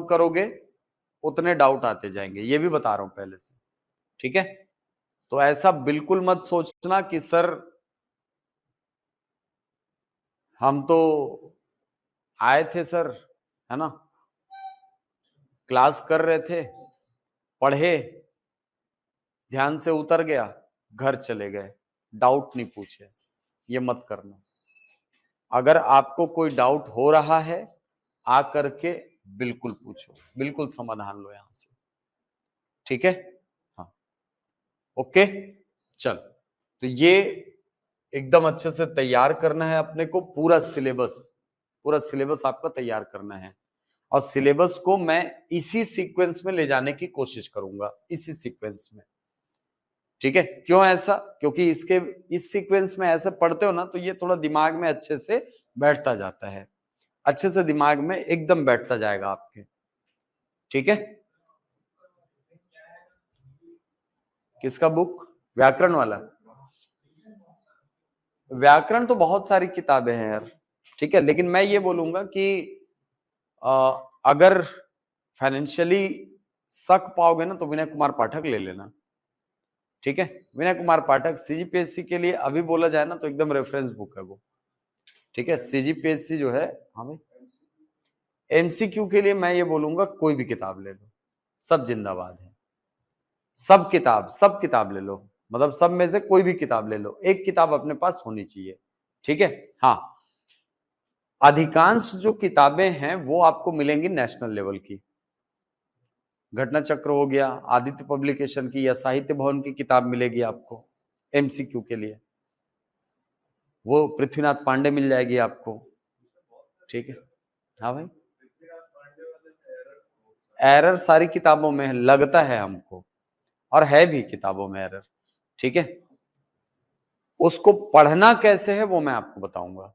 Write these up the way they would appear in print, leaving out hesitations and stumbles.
करोगे उतने डाउट आते जाएंगे, ये भी बता रहा हूं पहले से, ठीक है। तो ऐसा बिल्कुल मत सोचना कि सर हम तो आए थे सर, है ना, क्लास कर रहे थे, पढ़े, ध्यान से उतर गया, घर चले गए, डाउट नहीं पूछे, ये मत करना। अगर आपको कोई डाउट हो रहा है आ करके बिल्कुल पूछो, बिल्कुल समाधान लो यहां से, ठीक है। हाँ, ओके, चल। तो ये एकदम अच्छे से तैयार करना है अपने को, पूरा सिलेबस आपका तैयार करना है। और सिलेबस को मैं इसी सीक्वेंस में ले जाने की कोशिश करूंगा, इसी सीक्वेंस में, ठीक है। क्यों ऐसा? क्योंकि इस सीक्वेंस में ऐसे पढ़ते हो ना तो ये थोड़ा दिमाग में अच्छे से बैठता जाता है, अच्छे से दिमाग में एकदम बैठता जाएगा आपके, ठीक है। किसका बुक? व्याकरण वाला? व्याकरण तो बहुत सारी किताबें हैं यार, ठीक है। लेकिन मैं ये बोलूंगा कि अगर फाइनेंशियली सक पाओगे ना तो विनय कुमार पाठक ले लेना, ठीक है। विनय कुमार पाठक सीजीपीएससी के लिए अभी बोला जाए ना तो एकदम रेफरेंस बुक है वो, ठीक है। सीजीपीएससी जो है, हाँ भाई, एमसीक्यू के लिए मैं ये बोलूंगा कोई भी किताब ले लो, सब जिंदाबाद है। सब किताब ले लो, मतलब सब में से कोई भी किताब ले लो, एक किताब अपने पास होनी चाहिए, ठीक है। हाँ, अधिकांश जो किताबें हैं वो आपको मिलेंगी नेशनल लेवल की। घटना चक्र हो गया, आदित्य पब्लिकेशन की या साहित्य भवन की किताब मिलेगी आपको एमसीक्यू के लिए, वो पृथ्वीनाथ पांडे मिल जाएगी आपको, ठीक है। हाँ भाई, एरर सारी किताबों में लगता है हमको, और है भी किताबों में एरर, ठीक है। उसको पढ़ना कैसे है वो मैं आपको बताऊंगा,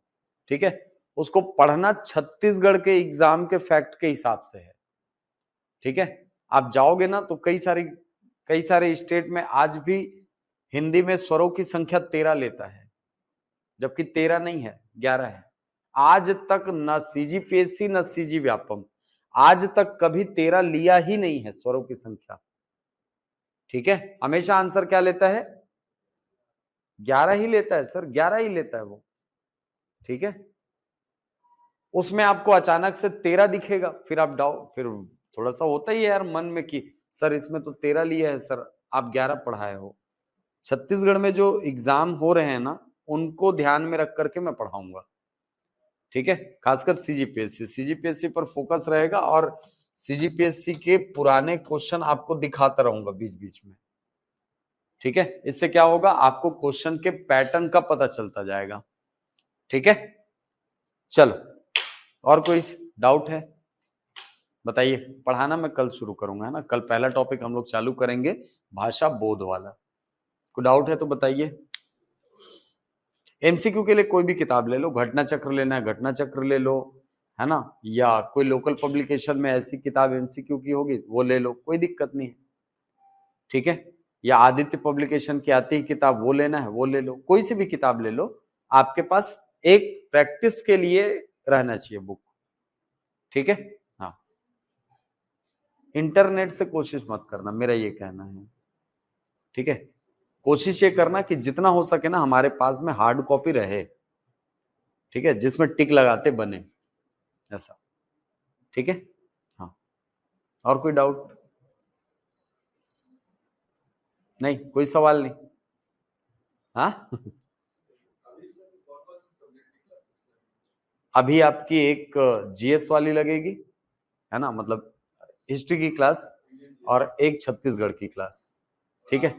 ठीक है। उसको पढ़ना छत्तीसगढ़ के एग्जाम के फैक्ट के हिसाब से है, ठीक है। आप जाओगे ना तो कई सारे स्टेट में आज भी हिंदी में स्वरों की संख्या 13 लेता है, जबकि 13 नहीं है, 11 है। आज तक न सीजीपीएससी न सीजी व्यापम आज तक कभी 13 लिया ही नहीं है स्वरों की संख्या, ठीक है। हमेशा आंसर क्या लेता है? 11 ही लेता है सर, 11 ही लेता है वो, ठीक है। उसमें आपको अचानक से 13 दिखेगा, फिर आप फिर थोड़ा सा होता ही है यार मन में कि सर इसमें तो 13 लिया है सर, आप 11 पढ़ाए हो। छत्तीसगढ़ में जो एग्जाम हो रहे हैं ना उनको ध्यान में रख करके मैं पढ़ाऊंगा, ठीक है। खासकर सीजीपीएससी पर फोकस रहेगा, और सीजीपीएससी के पुराने क्वेश्चन आपको दिखाता रहूंगा बीच बीच में, ठीक है। इससे क्या होगा, आपको क्वेश्चन के पैटर्न का पता चलता जाएगा, ठीक है। चलो, और कोई डाउट है बताइए। पढ़ाना मैं कल शुरू करूंगा, है ना, कल पहला टॉपिक हम लोग चालू करेंगे, भाषा बोध वाला। कोई डाउट है तो बताइए। एमसीक्यू के लिए कोई भी किताब ले लो, घटना चक्र लेना है घटना चक्र ले लो, है ना, या कोई लोकल पब्लिकेशन में ऐसी किताब एमसीक्यू की होगी वो ले लो, कोई दिक्कत नहीं है, ठीक है। या आदित्य पब्लिकेशन की आती है किताब, वो लेना है वो ले लो, कोई सी भी किताब ले लो, आपके पास एक प्रैक्टिस के लिए रहना चाहिए बुक, ठीक है। हाँ, इंटरनेट से कोशिश मत करना, मेरा ये कहना है, ठीक है। कोशिश ये करना कि जितना हो सके ना हमारे पास में हार्ड कॉपी रहे, ठीक है, जिसमें टिक लगाते बने, ऐसा, ठीक है। हाँ, और कोई डाउट? नहीं, कोई सवाल नहीं? हाँ अभी आपकी एक जीएस वाली लगेगी, है ना, मतलब हिस्ट्री की क्लास, और एक छत्तीसगढ़ की क्लास, ठीक है।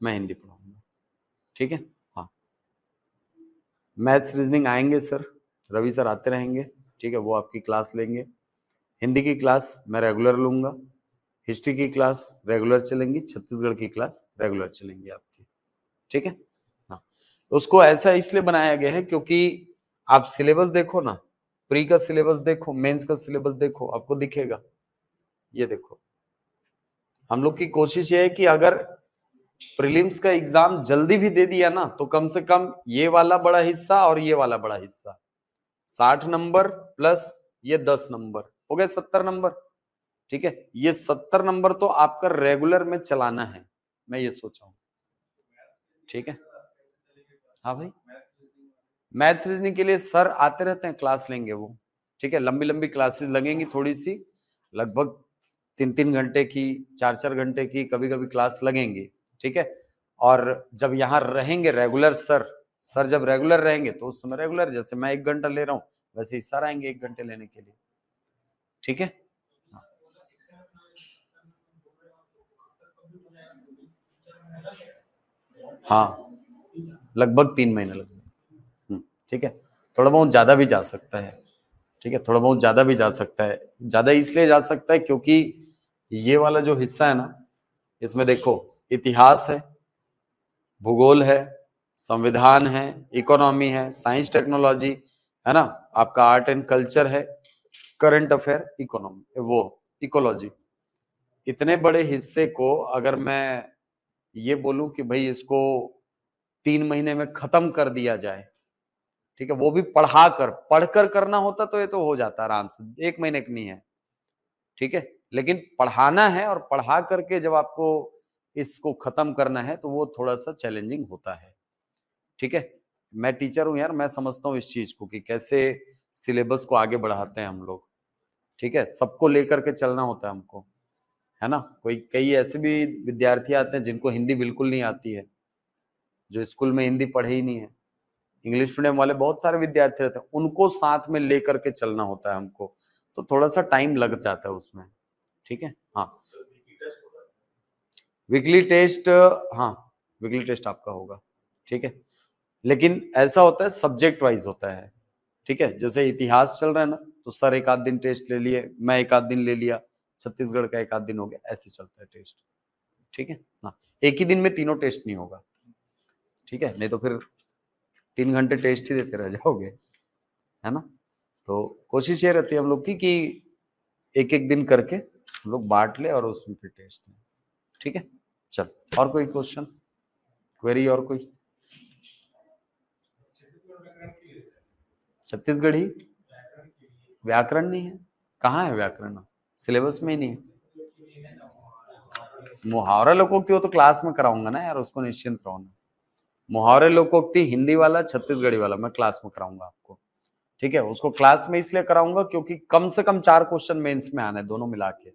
मैं हिंदी पढ़ाऊंगा, ठीक है। हाँ, मैथ्स रीजनिंग आएंगे सर, रवि सर आते रहेंगे, ठीक है, वो आपकी क्लास लेंगे। हिंदी की क्लास मैं रेगुलर लूंगा, हिस्ट्री की क्लास रेगुलर चलेंगी, छत्तीसगढ़ की क्लास रेगुलर चलेंगी आपकी, ठीक है। हाँ, उसको ऐसा इसलिए बनाया गया है क्योंकि आप सिलेबस देखो ना, प्री का सिलेबस देखो, मेंस का सिलेबस देखो, आपको दिखेगा। ये देखो, हम लोग की कोशिश ये है कि अगर प्रीलिम्स का एग्जाम जल्दी भी दे दिया ना तो कम से कम ये वाला बड़ा हिस्सा और ये वाला बड़ा हिस्सा, 60 नंबर प्लस ये 10 नंबर, हो गए 70 नंबर, ठीक है, ये 70 नंबर तो आपका रेगुलर में चलाना है, मैं ये सोचा हूँ। ठीक है, हाँ भाई, मैथ्स रीजनिंग के लिए सर आते रहते हैं, क्लास लेंगे वो। ठीक है, लंबी लंबी क्लासेस लगेंगी थोड़ी सी, लगभग 3-3 घंटे की, 4-4 घंटे की कभी कभी क्लास लगेंगी। ठीक है, और जब यहाँ रहेंगे रेगुलर सर जब रेगुलर रहेंगे तो उस समय रेगुलर, जैसे मैं 1 घंटा ले रहा हूँ वैसे ही सर आएंगे 1 घंटे लेने के लिए। ठीक है, हाँ लगभग 3 महीने लगेंगे। ठीक है, थोड़ा बहुत ज्यादा भी जा सकता है। ठीक है, थोड़ा बहुत ज्यादा भी जा सकता है, ज्यादा इसलिए जा सकता है क्योंकि ये वाला जो हिस्सा है ना, इसमें देखो इतिहास है, भूगोल है, संविधान है, इकोनॉमी है, साइंस टेक्नोलॉजी है ना, आपका आर्ट एंड कल्चर है, करंट अफेयर, इकोनॉमी वो इकोलॉजी। इतने बड़े हिस्से को अगर मैं ये बोलूं कि भाई इसको 3 महीने में खत्म कर दिया जाए, ठीक है, वो भी पढ़कर करना होता तो ये तो हो जाता आराम से, 1 महीने की नहीं है। ठीक है, लेकिन पढ़ाना है और पढ़ा करके जब आपको इसको खत्म करना है तो वो थोड़ा सा चैलेंजिंग होता है। ठीक है, मैं टीचर हूं यार, मैं समझता हूँ इस चीज को कि कैसे सिलेबस को आगे बढ़ाते हैं हम लोग। ठीक है, सबको लेकर के चलना होता है हमको, है ना। कई ऐसे भी विद्यार्थी आते हैं जिनको हिंदी बिल्कुल नहीं आती है, जो स्कूल में हिंदी पढ़े ही नहीं है, इंग्लिश मीडियम वाले बहुत सारे विद्यार्थी रहते हैं, उनको साथ में लेकर के चलना होता है हमको, तो थोड़ा सा टाइम लग जाता है उसमें। ठीक है, हाँ वीकली टेस्ट, हाँ वीकली टेस्ट आपका होगा। ठीक है, लेकिन ऐसा होता है सब्जेक्ट वाइज होता है। ठीक है, जैसे इतिहास चल रहा है ना, तो सर 1 आध दिन टेस्ट ले लिए, मैं 1 आध दिन ले लिया, छत्तीसगढ़ का 1 आध दिन हो गया, ऐसे चलता है टेस्ट। ठीक है, हाँ एक ही दिन में तीनों टेस्ट नहीं होगा। ठीक है, नहीं तो फिर 3 घंटे टेस्ट ही देते रह जाओगे, है ना। तो कोशिश ये रहती है हम लोग की एक एक दिन करके हम लोग बांट ले और उसमें फिर टेस्ट लें। ठीक है, चल और कोई क्वेश्चन, क्वेरी और कोई? छत्तीसगढ़ी व्याकरण नहीं है, कहाँ है व्याकरण, सिलेबस में ही नहीं है। मुहावरा लोकोक्ति वो तो क्लास में कराऊंगा ना यार, उसको निश्चिंत रहो ना। मुहावरे लोकोक्ति हिंदी वाला छत्तीसगढ़ी वाला मैं क्लास में कराऊंगा आपको। ठीक है, उसको क्लास में इसलिए कराऊंगा क्योंकि कम से कम 4 क्वेश्चन मेंस में आने, दोनों मिला के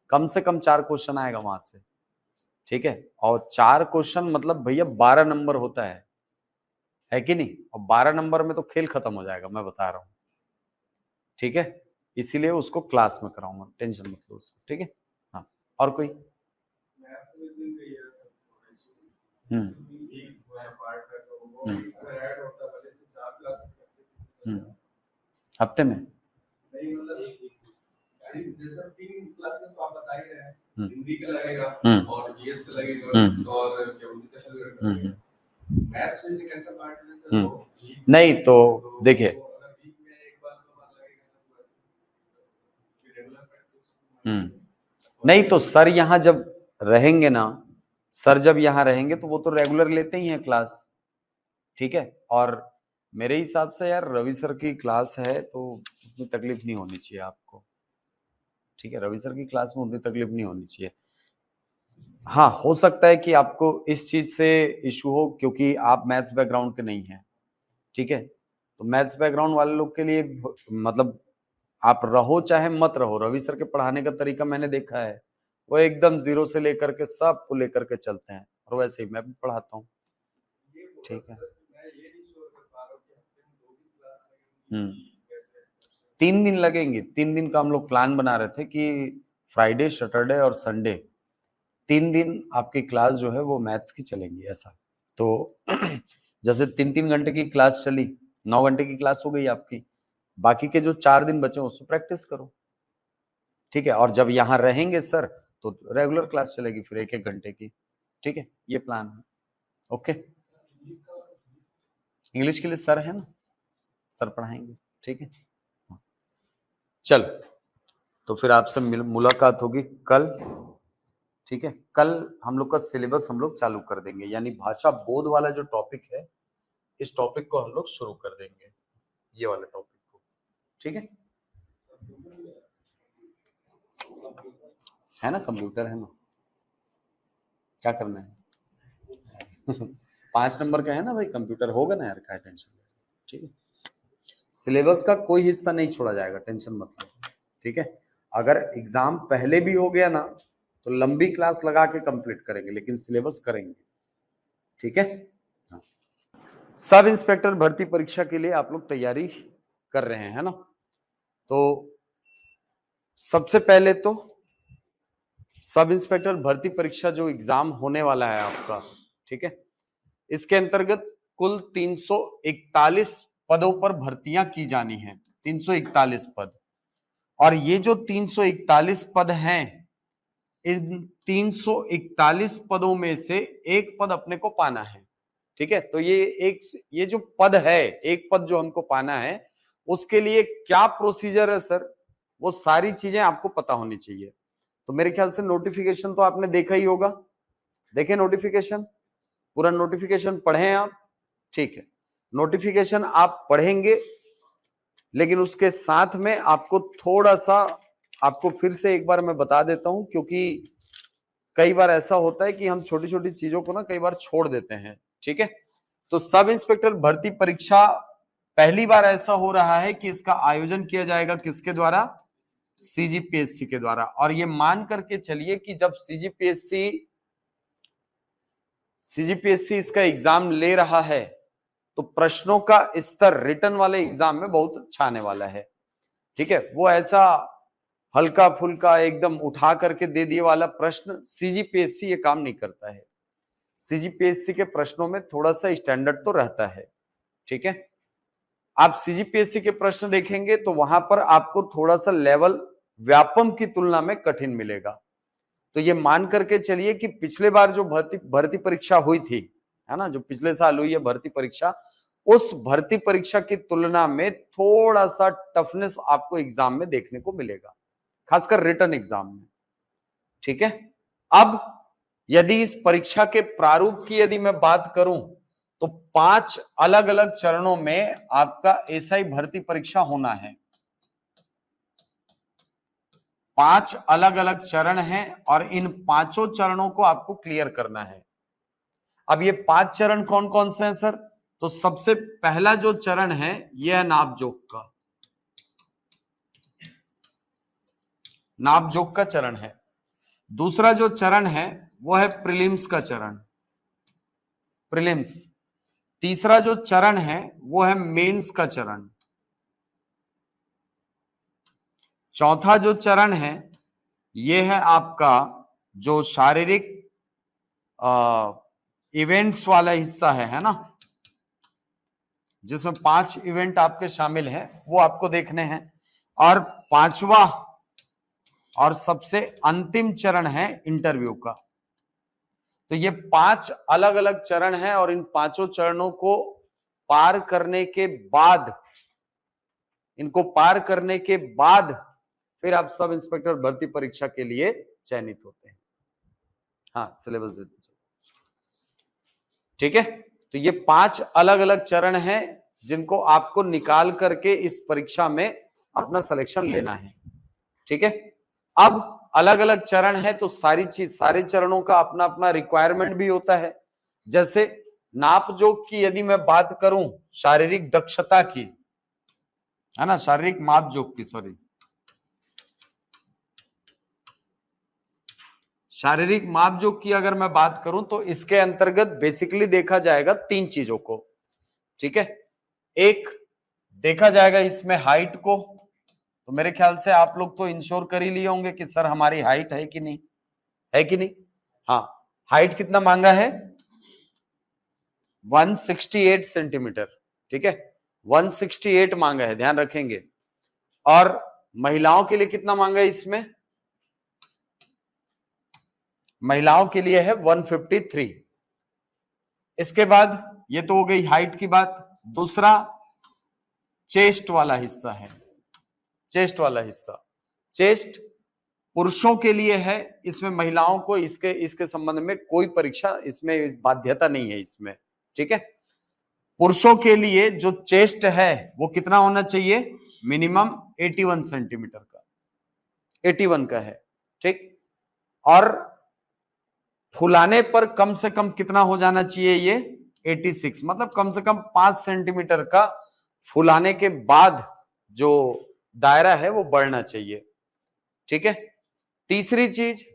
कम से कम 4 क्वेश्चन आएगा वहां से। ठीक है, और 4 क्वेश्चन मतलब भैया 12 नंबर होता है कि नहीं, और 12 नंबर में तो खेल खत्म हो जाएगा, मैं बता रहा हूँ। ठीक है, इसीलिए उसको क्लास में कराऊंगा, टेंशन मत लो उसको। ठीक है, हाँ और कोई? हम्म हम्म हफ्ते में जैसा 3 क्लासेस तो आप बता ही रहे हैं, हिंदी का लगेगा और जीएस का लगेगा और क्या बोलते हैं मैथ्स में कैसा पार्ट है सर? नहीं तो देखिए, नहीं तो सर यहाँ जब रहेंगे ना, सर जब यहाँ रहेंगे तो वो तो रेगुलर लेते ही हैं क्लास। ठीक है, और मेरे हिसाब से यार रवि सर की क्लास है तो उतनी तकलीफ नहीं होनी चाहिए आपको। ठीक है, रवि सर की क्लास में उतनी तकलीफ नहीं होनी चाहिए। हाँ हो सकता है कि आपको इस चीज से इशू हो क्योंकि आप मैथ्स बैकग्राउंड के नहीं हैं। ठीक है, तो मैथ्स बैकग्राउंड वाले लोग के लिए मतलब आप रहो चाहे मत रहो, रवि सर के पढ़ाने का तरीका मैंने देखा है, वो एकदम जीरो से लेकर के सबको लेकर के चलते हैं, और वैसे ही मैं भी पढ़ाता हूँ। ठीक है, 3 दिन लगेंगे, 3 दिन का हम लोग प्लान बना रहे थे कि फ्राइडे सैटरडे और संडे 3 दिन आपकी क्लास जो है वो मैथ्स की चलेंगी ऐसा। तो जैसे 3-3 घंटे की क्लास चली, 9 घंटे की क्लास हो गई आपकी, बाकी के जो 4 दिन बचे उसमें प्रैक्टिस करो। ठीक है, और जब यहाँ रहेंगे सर तो रेगुलर क्लास चलेगी फिर 1-1 घंटे की। ठीक है, ये प्लान है। ओके, इंग्लिश के लिए सर है ना, सर पढ़ाएंगे। ठीक है, चल तो फिर आपसे मुलाकात होगी कल। ठीक है, कल हम लोग का सिलेबस हम लोग चालू कर देंगे, यानी भाषा बोध वाला जो टॉपिक है, इस टॉपिक को हम लोग शुरू कर देंगे, ये वाले टॉपिक को। ठीक है, है ना, कंप्यूटर है ना, क्या करना है 5 नंबर का है ना भाई, कंप्यूटर होगा ना यार, क्या टेंशन। ठीक है, सिलेबस का कोई हिस्सा नहीं छोड़ा जाएगा, टेंशन मत लो। ठीक है, अगर एग्जाम पहले भी हो गया ना तो लंबी क्लास लगा के कंप्लीट करेंगे, लेकिन सिलेबस करेंगे। ठीक है, हाँ। सब इंस्पेक्टर भर्ती परीक्षा के लिए आप लोग तैयारी कर रहे हैं, है ना। तो सबसे पहले तो सब इंस्पेक्टर भर्ती परीक्षा जो एग्जाम होने वाला है आपका, ठीक है, इसके अंतर्गत कुल 341 पदों पर भर्तियां की जानी है, 341 पद। और ये जो 341 पद हैं, इन 341 पदों में से एक पद अपने को पाना है। ठीक है, तो ये जो पद है, एक पद जो हमको पाना है, उसके लिए क्या प्रोसीजर है सर, वो सारी चीजें आपको पता होनी चाहिए। तो मेरे ख्याल से नोटिफिकेशन तो आपने देखा ही होगा, देखे नोटिफिकेशन, पूरा नोटिफिकेशन पढ़े आप। ठीक है, नोटिफिकेशन आप पढ़ेंगे, लेकिन उसके साथ में आपको थोड़ा सा, आपको फिर से एक बार मैं बता देता हूं, क्योंकि कई बार ऐसा होता है कि हम छोटी छोटी चीजों को ना कई बार छोड़ देते हैं। ठीक है, तो सब इंस्पेक्टर भर्ती परीक्षा पहली बार ऐसा हो रहा है कि इसका आयोजन किया जाएगा किसके द्वारा, सीजीपीएससी के द्वारा। और ये मान करके चलिए कि जब सीजीपीएससी इसका एग्जाम ले रहा है तो प्रश्नों का स्तर रिटर्न वाले एग्जाम में बहुत अच्छा आने वाला है। ठीक है, वो ऐसा हल्का फुल्का एकदम उठा करके दे दिए वाला प्रश्न सीजीपीएससी ये काम नहीं करता है। सीजीपीएससी के प्रश्नों में थोड़ा सा स्टैंडर्ड तो रहता है। ठीक है, आप सीजीपीएससी के प्रश्न देखेंगे तो वहां पर आपको थोड़ा सा लेवल व्यापम की तुलना में कठिन मिलेगा। तो ये मान करके चलिए कि पिछले बार जो भर्ती परीक्षा हुई थी, है ना, जो पिछले साल हुई है भर्ती परीक्षा, उस भर्ती परीक्षा की तुलना में थोड़ा सा टफनेस आपको एग्जाम में देखने को मिलेगा, खासकर रिटर्न एग्जाम में। ठीक है, अब यदि इस परीक्षा के प्रारूप की यदि मैं बात करूं तो 5 अलग अलग चरणों में आपका एसआई भर्ती परीक्षा होना है। 5 अलग अलग चरण हैं और इन पांचों चरणों को आपको क्लियर करना है। अब ये 5 चरण कौन कौन से हैं सर, तो सबसे पहला जो चरण है यह है नापजोक का, नापजोक का चरण है। दूसरा जो चरण है वो है प्रीलिम्स का चरण, प्रीलिम्स। तीसरा जो चरण है वो है मेंस का चरण। चौथा जो चरण है ये है आपका जो शारीरिक इवेंट्स वाला हिस्सा है ना, जिसमें 5 इवेंट आपके शामिल हैं, वो आपको देखने हैं। और पांचवा और सबसे अंतिम चरण है इंटरव्यू का। तो ये 5 अलग अलग चरण हैं और इन पांचों चरणों को पार करने के बाद, इनको पार करने के बाद फिर आप सब इंस्पेक्टर भर्ती परीक्षा के लिए चयनित होते हैं। हाँ, सिलेबस दे दीजिए। ठीक है, तो ये 5 अलग अलग चरण हैं जिनको आपको निकाल करके इस परीक्षा में अपना सिलेक्शन लेना है। ठीक है, अब अलग अलग चरण है तो सारे चरणों का अपना अपना रिक्वायरमेंट भी होता है। जैसे नापजोक की यदि मैं बात करूं, शारीरिक दक्षता की, है ना, शारीरिक मापजोक की, सॉरी, शारीरिक मापजोक की अगर मैं बात करूं तो इसके अंतर्गत बेसिकली देखा जाएगा 3 चीजों को। ठीक है, एक देखा जाएगा इसमें हाइट को। तो मेरे ख्याल से आप लोग तो इंश्योर कर ही लिए होंगे कि सर हमारी हाइट है कि नहीं, है कि नहीं। हाँ, हाइट कितना मांगा है, 168 सेंटीमीटर। ठीक है, 168 मांगा है, ध्यान रखेंगे। और महिलाओं के लिए कितना मांगा है इसमें, महिलाओं के लिए है 153। इसके बाद ये तो हो गई हाइट की बात। दूसरा चेस्ट वाला हिस्सा है, चेस्ट वाला हिस्सा, चेस्ट पुरुषों के लिए है, इसमें महिलाओं को इसके संबंध में कोई परीक्षा, इसमें बाध्यता नहीं है इसमें। ठीक है, पुरुषों के लिए जो चेस्ट है वो कितना होना चाहिए, मिनिमम 81 सेंटीमीटर का, 81 का है। ठीक। और फुलाने पर कम से कम कितना हो जाना चाहिए, ये 86, मतलब कम से कम 5 सेंटीमीटर का फुलाने के बाद जो दायरा है वो बढ़ना चाहिए। ठीक है। तीसरी चीज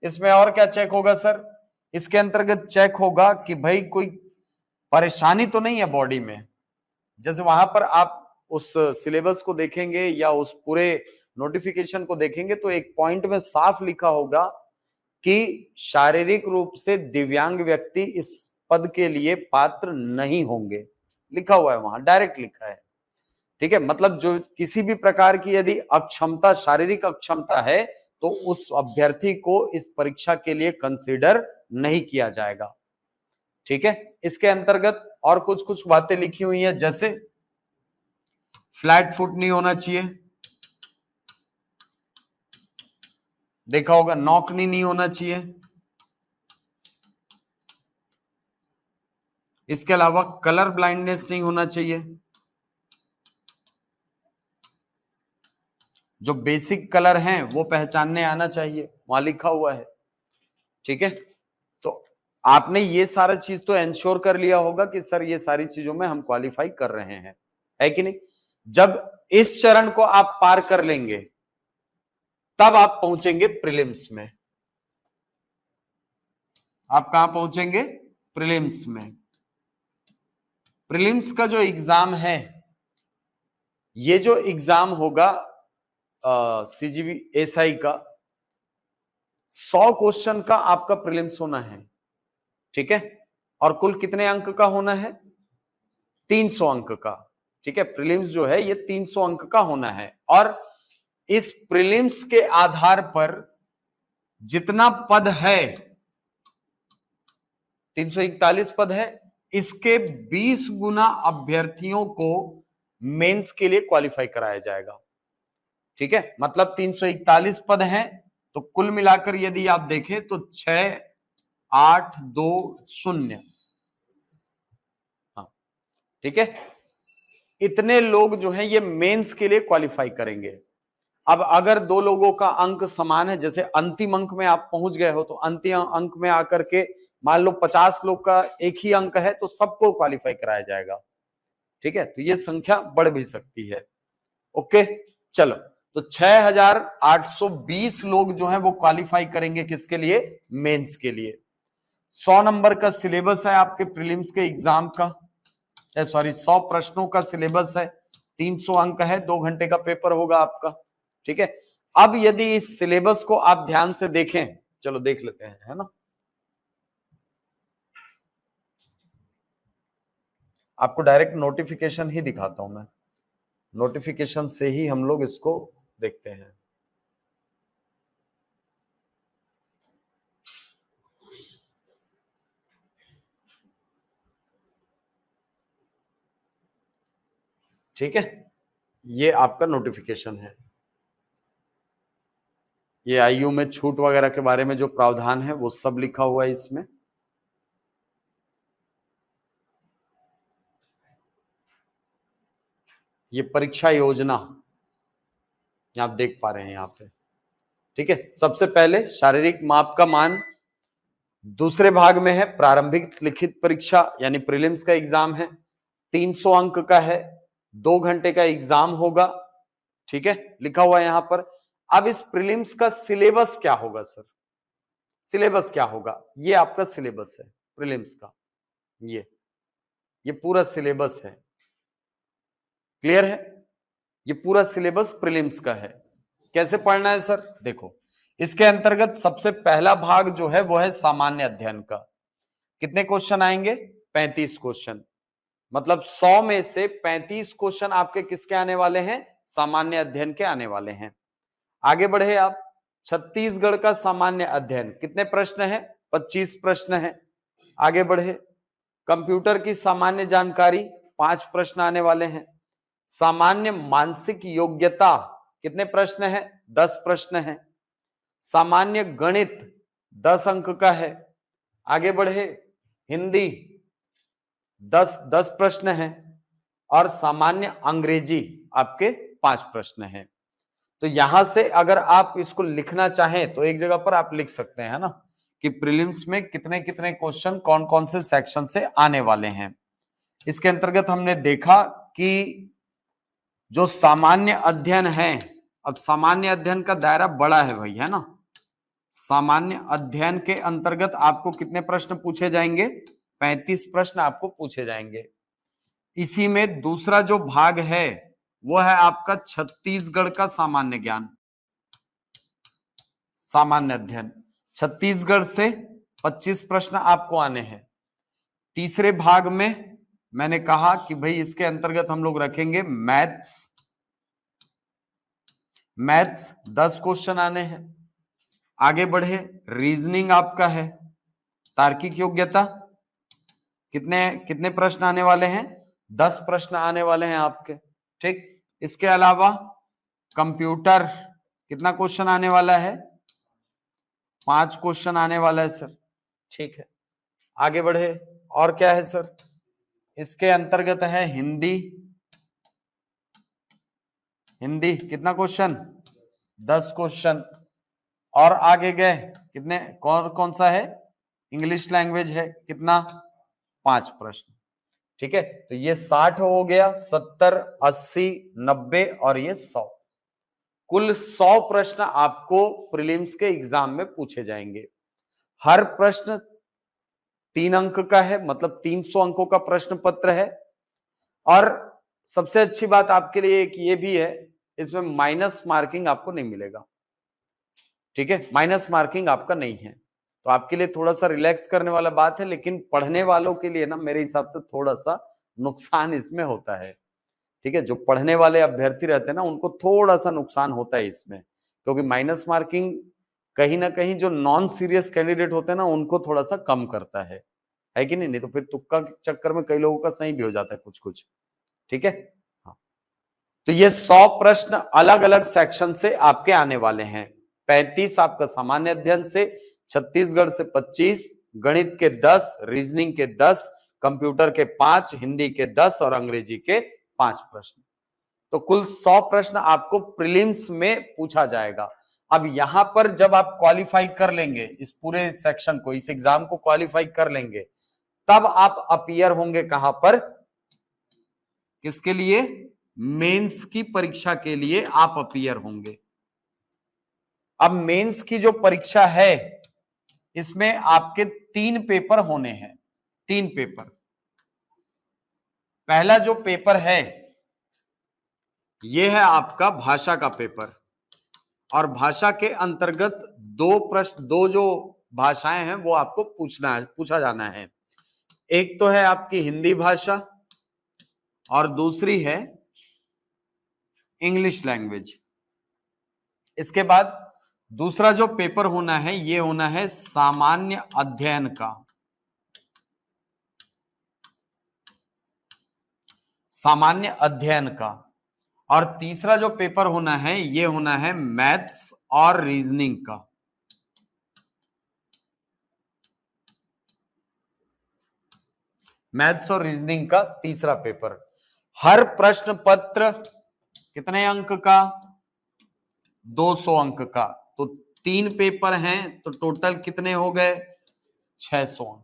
इसमें और क्या चेक होगा सर, इसके अंतर्गत चेक होगा कि भाई कोई परेशानी तो नहीं है बॉडी में। जैसे वहां पर आप उस सिलेबस को देखेंगे या उस पूरे नोटिफिकेशन को देखेंगे तो एक पॉइंट में साफ लिखा होगा कि शारीरिक रूप से दिव्यांग व्यक्ति इस पद के लिए पात्र नहीं होंगे, लिखा हुआ है वहां, डायरेक्ट लिखा है। ठीक है, मतलब जो किसी भी प्रकार की यदि अक्षमता, शारीरिक अक्षमता है तो उस अभ्यर्थी को इस परीक्षा के लिए कंसीडर नहीं किया जाएगा। ठीक है। इसके अंतर्गत और कुछ कुछ बातें लिखी हुई हैं, जैसे फ्लैट फुट नहीं होना चाहिए, देखा होगा, नौकनी नहीं होना चाहिए। इसके अलावा कलर ब्लाइंडनेस नहीं होना चाहिए, जो बेसिक कलर हैं वो पहचानने आना चाहिए, वहां लिखा हुआ है। ठीक है, तो आपने ये सारा चीज तो एंश्योर कर लिया होगा कि सर ये सारी चीजों में हम क्वालिफाई कर रहे हैं, है कि नहीं। जब इस चरण को आप पार कर लेंगे तब आप पहुंचेंगे प्रीलिम्स में। आप कहां पहुंचेंगे, प्रीलिम्स में। प्रीलिम्स का जो एग्जाम है, ये जो एग्जाम होगा सीजीबी एसआई का, 100 क्वेश्चन का आपका प्रीलिम्स होना है। ठीक है, और कुल कितने अंक का होना है, 300 अंक का। ठीक है, प्रीलिम्स जो है ये 300 अंक का होना है, और इस प्रीलिम्स के आधार पर जितना पद है, 341 पद है, इसके 20 गुना अभ्यर्थियों को मेंस के लिए क्वालिफाई कराया जाएगा। ठीक है, मतलब 341 पद हैं, तो कुल मिलाकर यदि आप देखें तो 6820। हाँ, ठीक है, इतने लोग जो हैं ये मेंस के लिए क्वालिफाई करेंगे। अब अगर दो लोगों का अंक समान है, जैसे अंतिम अंक में आप पहुंच गए हो, तो अंतिम अंक में आकर के मान लो 50 लोग का एक ही अंक है तो सबको क्वालिफाई कराया जाएगा। ठीक है, तो ये संख्या बढ़ भी सकती है। ओके, चलो, तो 6820 लोग जो है वो क्वालिफाई करेंगे किसके लिए, मेंस के लिए। 100 नंबर का सिलेबस है आपके प्रीलिम्स के एग्जाम का, सॉरी 100 प्रश्नों का सिलेबस है, 300 अंक है, 2 घंटे का पेपर होगा आपका। ठीक है, अब यदि इस सिलेबस को आप ध्यान से देखें, चलो देख लेते हैं, है ना। आपको डायरेक्ट नोटिफिकेशन ही दिखाता हूं मैं, नोटिफिकेशन से ही हम लोग इसको देखते हैं। ठीक है, ये आपका नोटिफिकेशन है। ये आयु में छूट वगैरह के बारे में जो प्रावधान है वो सब लिखा हुआ है इसमें। ये परीक्षा योजना आप देख पा रहे हैं यहाँ पे। ठीक है, सबसे पहले शारीरिक माप का मान, दूसरे भाग में है प्रारंभिक लिखित परीक्षा यानी प्रीलिम्स का एग्जाम है, 300 अंक का है, 2 घंटे का एग्जाम होगा। ठीक है, लिखा हुआ है यहां पर। अब इस प्रीलिम्स का सिलेबस क्या होगा सर, सिलेबस क्या होगा, ये आपका सिलेबस है प्रीलिम्स का, ये पूरा सिलेबस है, क्लियर है। ये पूरा सिलेबस प्रीलिम्स का है। कैसे पढ़ना है सर, देखो, इसके अंतर्गत सबसे पहला भाग जो है वो है सामान्य अध्ययन का। कितने क्वेश्चन आएंगे, 35 क्वेश्चन, मतलब 100 में से 35 क्वेश्चन आपके किसके आने वाले हैं, सामान्य अध्ययन के आने वाले हैं। आगे बढ़े आप, छत्तीसगढ़ का सामान्य अध्ययन, कितने प्रश्न है, 25 प्रश्न है। आगे बढ़े, कंप्यूटर की सामान्य जानकारी, 5 प्रश्न आने वाले हैं। सामान्य मानसिक योग्यता, कितने प्रश्न है, 10 प्रश्न है। सामान्य गणित 10 अंक का है। आगे बढ़े, हिंदी 10 प्रश्न है, और सामान्य अंग्रेजी आपके 5 प्रश्न है। तो यहां से अगर आप इसको लिखना चाहें तो एक जगह पर आप लिख सकते हैं, है ना, कि प्रीलिम्स में कितने कितने क्वेश्चन कौन कौन से सेक्शन से आने वाले हैं। इसके अंतर्गत हमने देखा कि जो सामान्य अध्ययन है, अब सामान्य अध्ययन का दायरा बड़ा है भाई, है ना। सामान्य अध्ययन के अंतर्गत आपको कितने प्रश्न पूछे जाएंगे? 35 प्रश्न आपको पूछे जाएंगे। इसी में दूसरा जो भाग है वो है आपका छत्तीसगढ़ का सामान्य ज्ञान, सामान्य अध्ययन। छत्तीसगढ़ से 25 प्रश्न आपको आने हैं। तीसरे भाग में मैंने कहा कि भाई इसके अंतर्गत हम लोग रखेंगे मैथ्स 10 क्वेश्चन आने हैं। आगे बढ़े, रीजनिंग आपका है, तार्किक योग्यता कितने कितने प्रश्न आने वाले हैं? 10 प्रश्न आने वाले हैं आपके, ठीक। इसके अलावा कंप्यूटर कितना क्वेश्चन आने वाला है? 5 क्वेश्चन आने वाला है सर, ठीक है। आगे बढ़े, और क्या है सर? इसके अंतर्गत है हिंदी कितना क्वेश्चन? 10 क्वेश्चन। और आगे गए, कितने कौन कौन सा है? इंग्लिश लैंग्वेज है, कितना? 5 प्रश्न, ठीक है। तो ये 60 हो गया, 70, 80, 90 और ये 100, कुल 100 प्रश्न आपको प्रीलिम्स के एग्जाम में पूछे जाएंगे। हर प्रश्न 3 अंक का है, मतलब 300 अंकों का प्रश्न पत्र है। और सबसे अच्छी बात आपके लिए एक ये भी है, इसमें माइनस मार्किंग आपको नहीं मिलेगा, ठीक है। माइनस मार्किंग आपका नहीं है, तो आपके लिए थोड़ा सा रिलैक्स करने वाला बात है। लेकिन पढ़ने वालों के लिए ना मेरे हिसाब से थोड़ा सा नुकसान इसमें होता है, ठीक है। जो पढ़ने वाले अभ्यर्थी रहते हैं ना उनको थोड़ा सा नुकसान होता है इसमें, क्योंकि माइनस मार्किंग कहीं ना कहीं जो नॉन सीरियस कैंडिडेट होते हैं ना उनको थोड़ा सा कम करता है कि नहीं? नहीं तो फिर तुक्का के चक्कर में कई लोगों का सही भी हो जाता है कुछ कुछ, ठीक है। हाँ, तो ये 100 प्रश्न अलग अलग सेक्शन से आपके आने वाले हैं। 35 आपका सामान्य अध्ययन से, छत्तीसगढ़ से 25, गणित के 10, रीजनिंग के 10, कंप्यूटर के 5, हिंदी के 10 और अंग्रेजी के 5 प्रश्न। तो कुल 100 प्रश्न आपको प्रीलिम्स में पूछा जाएगा। अब यहां पर जब आप क्वालिफाई कर लेंगे इस पूरे सेक्शन को, इस एग्जाम को क्वालिफाई कर लेंगे, तब आप अपीयर होंगे कहां पर? किसके लिए? मेंस की परीक्षा के लिए आप अपीयर होंगे। अब मेंस की जो परीक्षा है इसमें आपके 3 पेपर होने हैं, 3 पेपर। पहला जो पेपर है यह है आपका भाषा का पेपर, और भाषा के अंतर्गत 2 प्रश्न, 2 जो भाषाएं हैं वो आपको पूछा जाना है। एक तो है आपकी हिंदी भाषा और दूसरी है इंग्लिश लैंग्वेज। इसके बाद दूसरा जो पेपर होना है ये होना है सामान्य अध्ययन का, सामान्य अध्ययन का। और तीसरा जो पेपर होना है ये होना है मैथ्स और रीजनिंग का। मैथ्स और रीजनिंग का तीसरा पेपर। हर प्रश्न पत्र कितने अंक का? 200 अंक का। तो 3 पेपर हैं तो टोटल कितने हो गए? 600 अंक।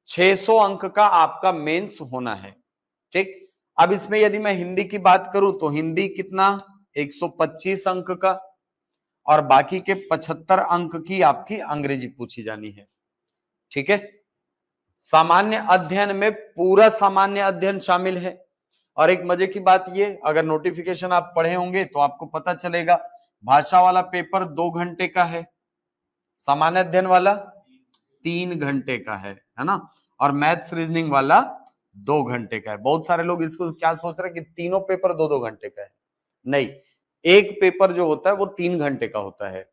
600 अंक का आपका मेंस होना है, ठीक। अब इसमें यदि मैं हिंदी की बात करूं तो हिंदी कितना? 125 अंक का, और बाकी के 75 अंक की आपकी अंग्रेजी पूछी जानी है, ठीक है। सामान्य अध्ययन में पूरा सामान्य अध्ययन शामिल है। और एक मजे की बात ये, अगर नोटिफिकेशन आप पढ़े होंगे तो आपको पता चलेगा, भाषा वाला पेपर 2 घंटे का है, सामान्य अध्ययन वाला 3 घंटे का है ना, और मैथ्स रीजनिंग वाला 2 घंटे का है। बहुत सारे लोग इसको क्या सोच रहे हैं कि तीनों पेपर 2-2 घंटे का है। नहीं, एक पेपर जो होता है वो 3 घंटे का होता है,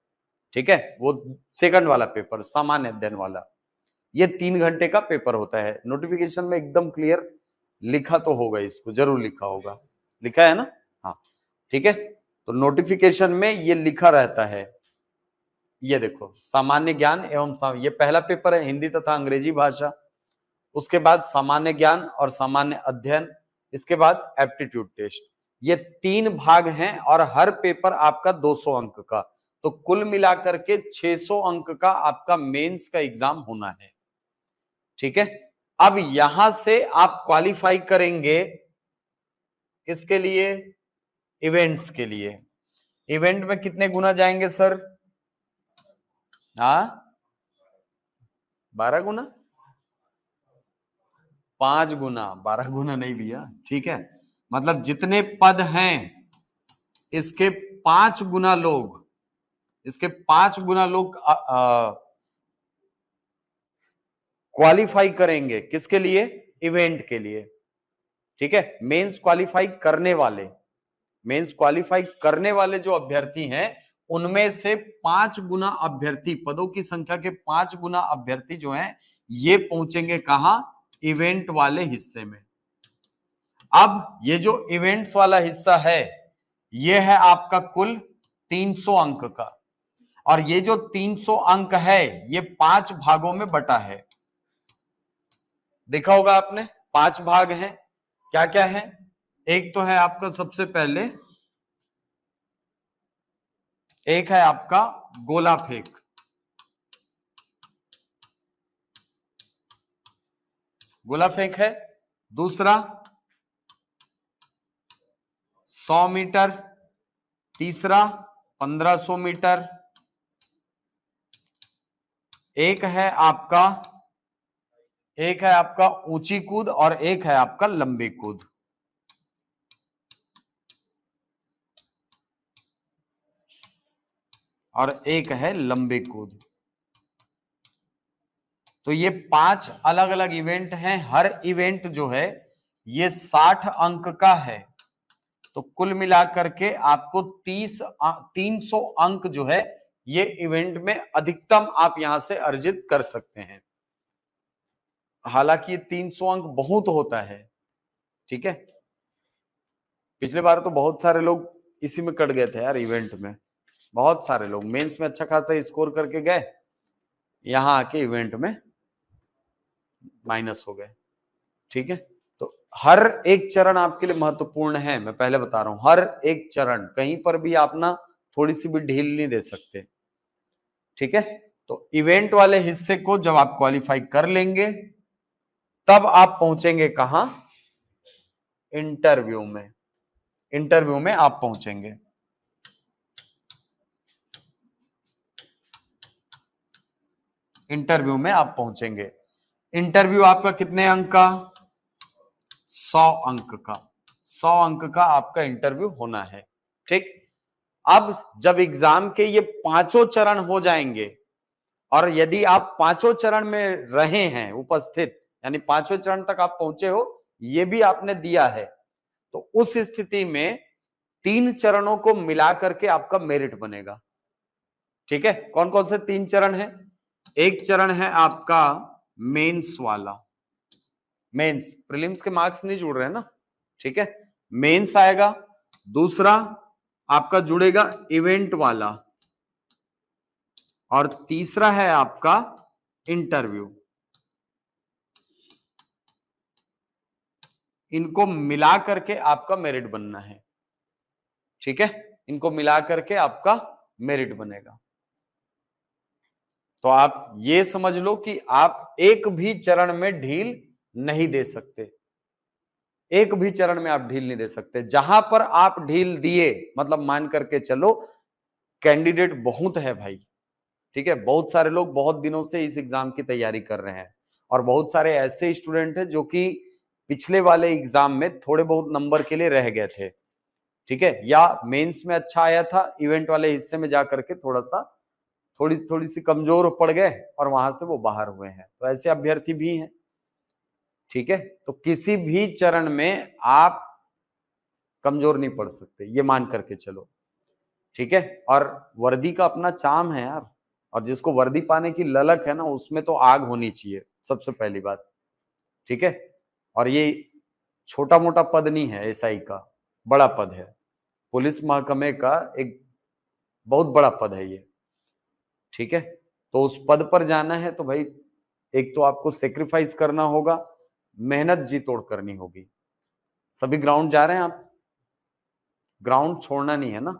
ठीक है। वो सेकंड वाला पेपर सामान्य अध्ययन वाला ये 3 घंटे का पेपर होता है। नोटिफिकेशन में एकदम क्लियर लिखा तो होगा, इसको जरूर लिखा होगा, लिखा है ना? हाँ, ठीक है। तो नोटिफिकेशन में ये लिखा रहता है, ये देखो, सामान्य ज्ञान एवं ये पहला पेपर है, हिंदी तथा अंग्रेजी भाषा। उसके बाद सामान्य ज्ञान और सामान्य अध्ययन। इसके बाद एप्टीट्यूड टेस्ट। ये 3 भाग हैं और हर पेपर आपका 200 अंक का, तो कुल मिलाकर के 600 अंक का आपका मेंस का एग्जाम होना है। ठीक है, अब यहां से आप क्वालिफाई करेंगे किसके लिए? इवेंट्स के लिए। इवेंट में कितने गुना जाएंगे सर? 12 गुना, 5 गुना, 12 गुना नहीं भैया। ठीक है, मतलब जितने पद हैं इसके 5 गुना लोग, इसके 5 गुना लोग क्वालिफाई करेंगे किसके लिए? इवेंट के लिए। ठीक है, मेंस क्वालिफाई करने वाले, मेंस क्वालिफाई करने वाले जो अभ्यर्थी हैं उनमें से 5 गुना अभ्यर्थी, पदों की संख्या के 5 गुना अभ्यर्थी जो हैं ये पहुंचेंगे कहां? इवेंट वाले हिस्से में। अब ये जो इवेंट्स वाला हिस्सा है ये है आपका कुल 300 अंक का, और ये जो 300 अंक है ये 5 भागों में बटा है। देखा होगा आपने, 5 भाग हैं। क्या क्या है? एक तो है आपका सबसे पहले, एक है आपका गोला फेंक, गोला फेंक है। दूसरा 100 मीटर, तीसरा 1500 मीटर, एक है आपका ऊंची कूद और एक है आपका लंबी कूद। और एक है लंबी कूद। तो ये 5 अलग अलग इवेंट हैं। हर इवेंट जो है ये 60 अंक का है, तो कुल मिलाकर के आपको 300 अंक जो है ये इवेंट में अधिकतम आप यहां से अर्जित कर सकते हैं। हालांकि 300 अंक बहुत होता है। ठीक है, पिछले बार तो बहुत सारे लोग इसी में कट गए थे यार, इवेंट में बहुत सारे लोग मेंस में अच्छा खासा स्कोर करके गए, यहां आके इवेंट में माइनस हो गए। ठीक है, तो हर एक चरण आपके लिए महत्वपूर्ण है, मैं पहले बता रहा हूं, हर एक चरण कहीं पर भी आप ना थोड़ी सी भी ढील नहीं दे सकते। ठीक है, तो इवेंट वाले हिस्से को जब आप क्वालिफाई कर लेंगे तब आप पहुंचेंगे कहां? इंटरव्यू में। इंटरव्यू में आप पहुंचेंगे। इंटरव्यू में आप पहुंचेंगे। इंटरव्यू आपका कितने अंक का? 100 अंक का। 100 अंक का आपका इंटरव्यू होना है। ठीक, अब जब एग्जाम के ये 5 चरण हो जाएंगे और यदि आप 5 चरण में रहे हैं उपस्थित, यानी 5वें चरण तक आप पहुंचे हो, ये भी आपने दिया है, तो उस स्थिति में 3 चरणों को मिला करके आपका मेरिट बनेगा। ठीक है, कौन कौन से 3 चरण हैं? एक चरण है आपका मेंस वाला, मेंस, प्रीलिम्स के मार्क्स नहीं जुड़ रहे हैं ना। ठीक है, मेंस आएगा। दूसरा आपका जुड़ेगा इवेंट वाला, और तीसरा है आपका इंटरव्यू। इनको मिला करके आपका मेरिट बनना है। ठीक है, इनको मिला करके आपका मेरिट बनेगा। तो आप ये समझ लो कि आप एक भी चरण में ढील नहीं दे सकते, एक भी चरण में आप ढील नहीं दे सकते। जहां पर आप ढील दिए मतलब मान करके चलो कैंडिडेट बहुत है भाई। ठीक है, बहुत सारे लोग बहुत दिनों से इस एग्जाम की तैयारी कर रहे हैं, और बहुत सारे ऐसे स्टूडेंट हैं जो कि पिछले वाले एग्जाम में थोड़े बहुत नंबर के लिए रह गए थे। ठीक है, या मेंस में अच्छा आया था, इवेंट वाले हिस्से में जाकर के थोड़ी थोड़ी सी कमजोर पड़ गए और वहां से वो बाहर हुए हैं, तो ऐसे अभ्यर्थी भी हैं। ठीक है, तो किसी भी चरण में आप कमजोर नहीं पड़ सकते, ये मान करके चलो। ठीक है, और वर्दी का अपना चाम है यार, और जिसको वर्दी पाने की ललक है ना उसमें तो आग होनी चाहिए, सबसे पहली बात। ठीक है, और ये छोटा मोटा पद नहीं है, एसआई का बड़ा पद है, पुलिस महकमे का एक बहुत बड़ा पद है ये। ठीक है, तो उस पद पर जाना है तो भाई एक तो आपको सेक्रीफाइस करना होगा, मेहनत जी तोड़ करनी होगी। सभी ग्राउंड जा रहे हैं आप? ग्राउंड छोड़ना नहीं है ना,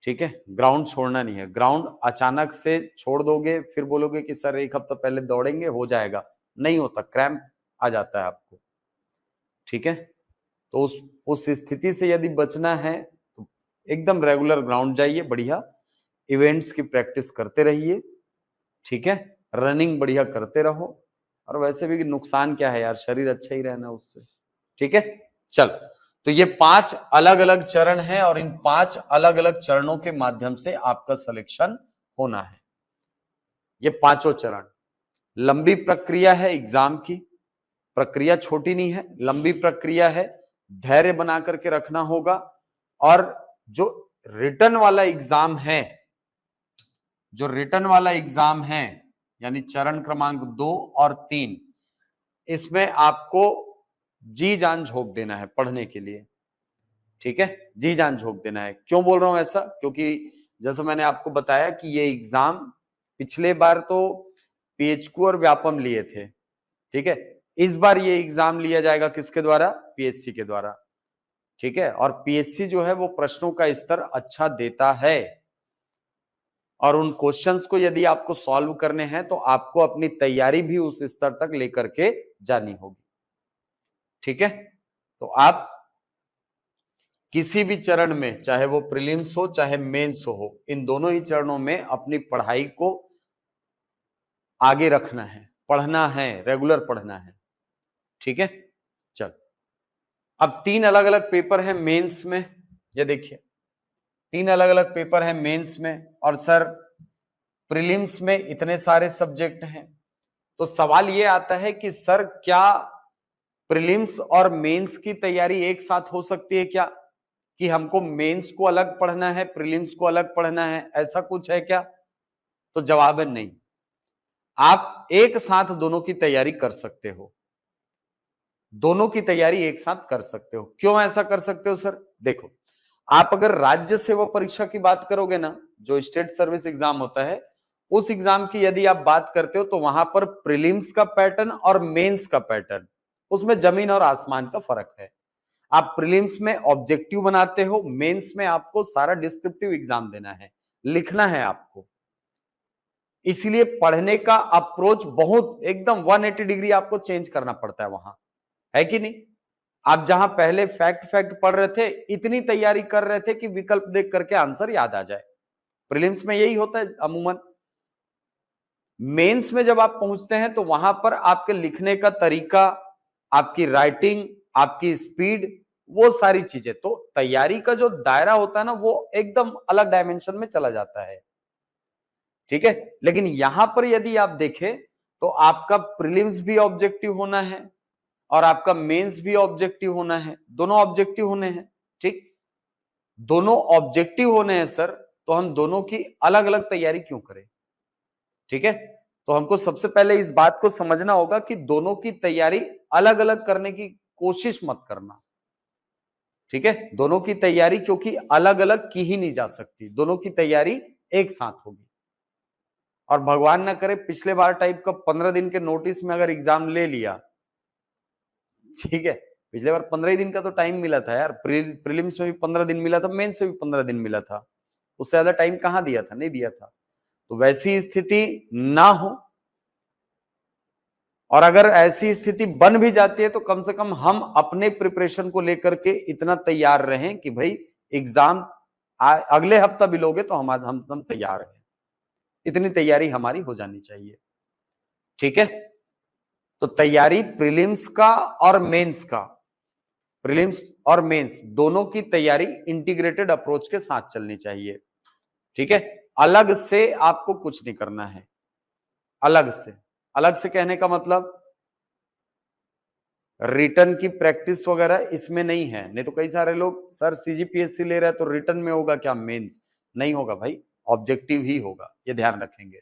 ठीक है, ग्राउंड छोड़ना नहीं है। ग्राउंड अचानक से छोड़ दोगे फिर बोलोगे कि सर एक हफ्ता पहले दौड़ेंगे हो जाएगा, नहीं होता, क्रैम्प आ जाता है आपको, ठीक है। तो उस स्थिति से यदि बचना है तो एकदम रेगुलर ग्राउंड जाइए, बढ़िया इवेंट्स की प्रैक्टिस करते रहिए, ठीक है, रनिंग बढ़िया करते रहो। और वैसे भी नुकसान क्या है यार, शरीर अच्छा ही रहना उससे, ठीक है। चल, तो ये 5 अलग अलग चरण हैं और इन 5 अलग अलग चरणों के माध्यम से आपका सिलेक्शन होना है। ये पांचों चरण लंबी प्रक्रिया है, एग्जाम की प्रक्रिया छोटी नहीं है, लंबी प्रक्रिया है, धैर्य बना करके रखना होगा। और जो रिटर्न वाला एग्जाम है, जो रिटर्न वाला एग्जाम है यानी चरण क्रमांक 2 और 3, इसमें आपको जी जान झोंक देना है पढ़ने के लिए, ठीक है, जी जान झोंक देना है। क्यों बोल रहा हूं ऐसा, क्योंकि जैसा मैंने आपको बताया कि ये एग्जाम पिछले बार तो पीएचक्यू और व्यापम लिए थे, ठीक है, इस बार ये एग्जाम लिया जाएगा किसके द्वारा, पीएससी के द्वारा, ठीक है। और पीएससी जो है वो प्रश्नों का स्तर अच्छा देता है और उन क्वेश्चंस को यदि आपको सॉल्व करने हैं तो आपको अपनी तैयारी भी उस स्तर तक लेकर के जानी होगी, ठीक है। तो आप किसी भी चरण में, चाहे वो प्रीलिम्स हो चाहे मेंस हो, इन दोनों ही चरणों में अपनी पढ़ाई को आगे रखना है, पढ़ना है, रेगुलर पढ़ना है, ठीक है। चल, अब 3 अलग अलग पेपर है मेंस में, ये देखिए 3 अलग अलग पेपर है मेंस में, और सर प्रीलिम्स में इतने सारे सब्जेक्ट हैं। तो सवाल ये आता है कि सर क्या प्रीलिम्स और मेंस की तैयारी एक साथ हो सकती है क्या, कि हमको मेंस को अलग पढ़ना है प्रीलिम्स को अलग पढ़ना है, ऐसा कुछ है क्या? तो जवाब है नहीं, आप एक साथ दोनों की तैयारी कर सकते हो, दोनों की तैयारी एक साथ कर सकते हो। क्यों ऐसा कर सकते हो सर? देखो, आप अगर राज्य सेवा परीक्षा की बात करोगे ना, जो स्टेट सर्विस एग्जाम होता है, उस एग्जाम की यदि आप बात करते हो तो वहां पर प्रीलिम्स का पैटर्न और मेंस का पैटर्न, उसमें जमीन और आसमान का फर्क है। आप प्रीलिम्स में ऑब्जेक्टिव बनाते हो, मेंस में आपको सारा डिस्क्रिप्टिव एग्जाम देना है, लिखना है आपको। इसलिए पढ़ने का अप्रोच बहुत एकदम 180 डिग्री आपको चेंज करना पड़ता है वहां, है कि नहीं? आप जहां पहले फैक्ट फैक्ट पढ़ रहे थे, इतनी तैयारी कर रहे थे कि विकल्प देख करके आंसर याद आ जाए। प्रीलिम्स में यही होता है अमूमन। मेंस में जब आप पहुंचते हैं तो वहां पर आपके लिखने का तरीका, आपकी राइटिंग, आपकी स्पीड, वो सारी चीजें, तो तैयारी का जो दायरा होता है ना वो एकदम अलग डायमेंशन में चला जाता है, ठीक है। लेकिन यहां पर यदि आप देखें तो आपका प्रीलिम्स भी ऑब्जेक्टिव होना है और आपका मेंस भी ऑब्जेक्टिव होना है, दोनों ऑब्जेक्टिव होने हैं, ठीक। दोनों ऑब्जेक्टिव होने हैं सर, तो हम दोनों की अलग अलग तैयारी क्यों करें, ठीक है। तो हमको सबसे पहले इस बात को समझना होगा कि दोनों की तैयारी अलग अलग करने की कोशिश मत करना, ठीक है। दोनों की तैयारी क्योंकि अलग अलग की ही नहीं जा सकती, दोनों की तैयारी एक साथ होगी। और भगवान ना करे पिछले बार टाइप का 15 दिन के नोटिस में अगर एग्जाम ले लिया, ठीक है, पिछले बार 15 ही दिन का तो टाइम मिला था यार, प्रीलिम्स में भी 15 दिन मिला था, मेंस में भी 15 दिन मिला था, उससे ज्यादा टाइम कहां दिया था, नहीं दिया था। तो वैसी स्थिति ना हो, और अगर ऐसी स्थिति बन भी जाती है तो कम से कम हम अपने प्रिपरेशन को लेकर के इतना तैयार रहें कि भाई एग्जाम अगले हफ्ता भी लोगे तो हम तैयार हैं, इतनी तैयारी हमारी हो जानी चाहिए, ठीक है। तो तैयारी प्रीलिम्स का और मेंस का, प्रीलिम्स और मेंस दोनों की तैयारी इंटीग्रेटेड अप्रोच के साथ चलनी चाहिए, ठीक है। अलग से आपको कुछ नहीं करना है, अलग से कहने का मतलब रिटर्न की प्रैक्टिस वगैरह इसमें नहीं है। नहीं तो कई सारे लोग सर सीजीपीएससी ले रहा है तो रिटर्न में होगा क्या, मेंस नहीं होगा भाई, ऑब्जेक्टिव ही होगा, ये ध्यान रखेंगे,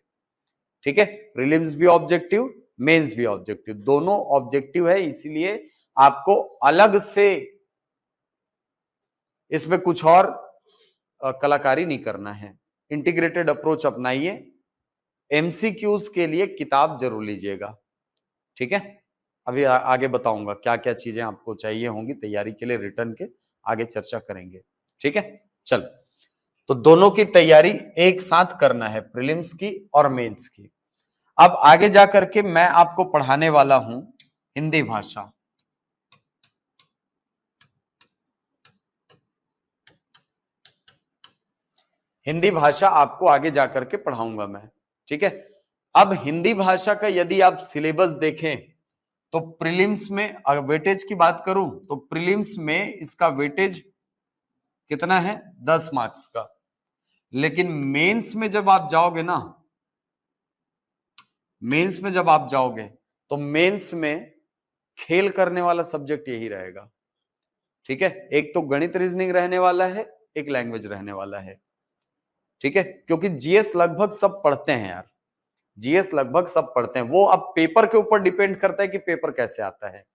ठीक है। प्रीलिम्स भी ऑब्जेक्टिव, मेंस भी ऑब्जेक्टिव, दोनों ऑब्जेक्टिव है, इसीलिए आपको अलग से इसमें कुछ और कलाकारी नहीं करना है, इंटीग्रेटेड अप्रोच अपनाइए। एमसीक्यूज के लिए किताब जरूर लीजिएगा, ठीक है। अभी आगे बताऊंगा क्या क्या चीजें आपको चाहिए होंगी तैयारी के लिए, रिटर्न के आगे चर्चा करेंगे, ठीक है, चल। तो दोनों की तैयारी एक साथ करना है, प्रीलिम्स की और मेंस की। अब आगे जाकर के मैं आपको पढ़ाने वाला हूं हिंदी भाषा। हिंदी भाषा आपको आगे जाकर के पढ़ाऊंगा मैं, ठीक है। अब हिंदी भाषा का यदि आप सिलेबस देखें तो प्रीलिम्स में, अगर वेटेज की बात करूं तो प्रीलिम्स में इसका वेटेज कितना है, 10 मार्क्स का। लेकिन मेंस में जब आप जाओगे ना, मेंस में जब आप जाओगे तो मेंस में खेल करने वाला सब्जेक्ट यही रहेगा, ठीक है। एक तो गणित रीजनिंग रहने वाला है, एक लैंग्वेज रहने वाला है, ठीक है। क्योंकि जीएस लगभग सब पढ़ते हैं यार, जीएस लगभग सब पढ़ते हैं। वो अब पेपर के ऊपर डिपेंड करता है कि पेपर कैसे आता है,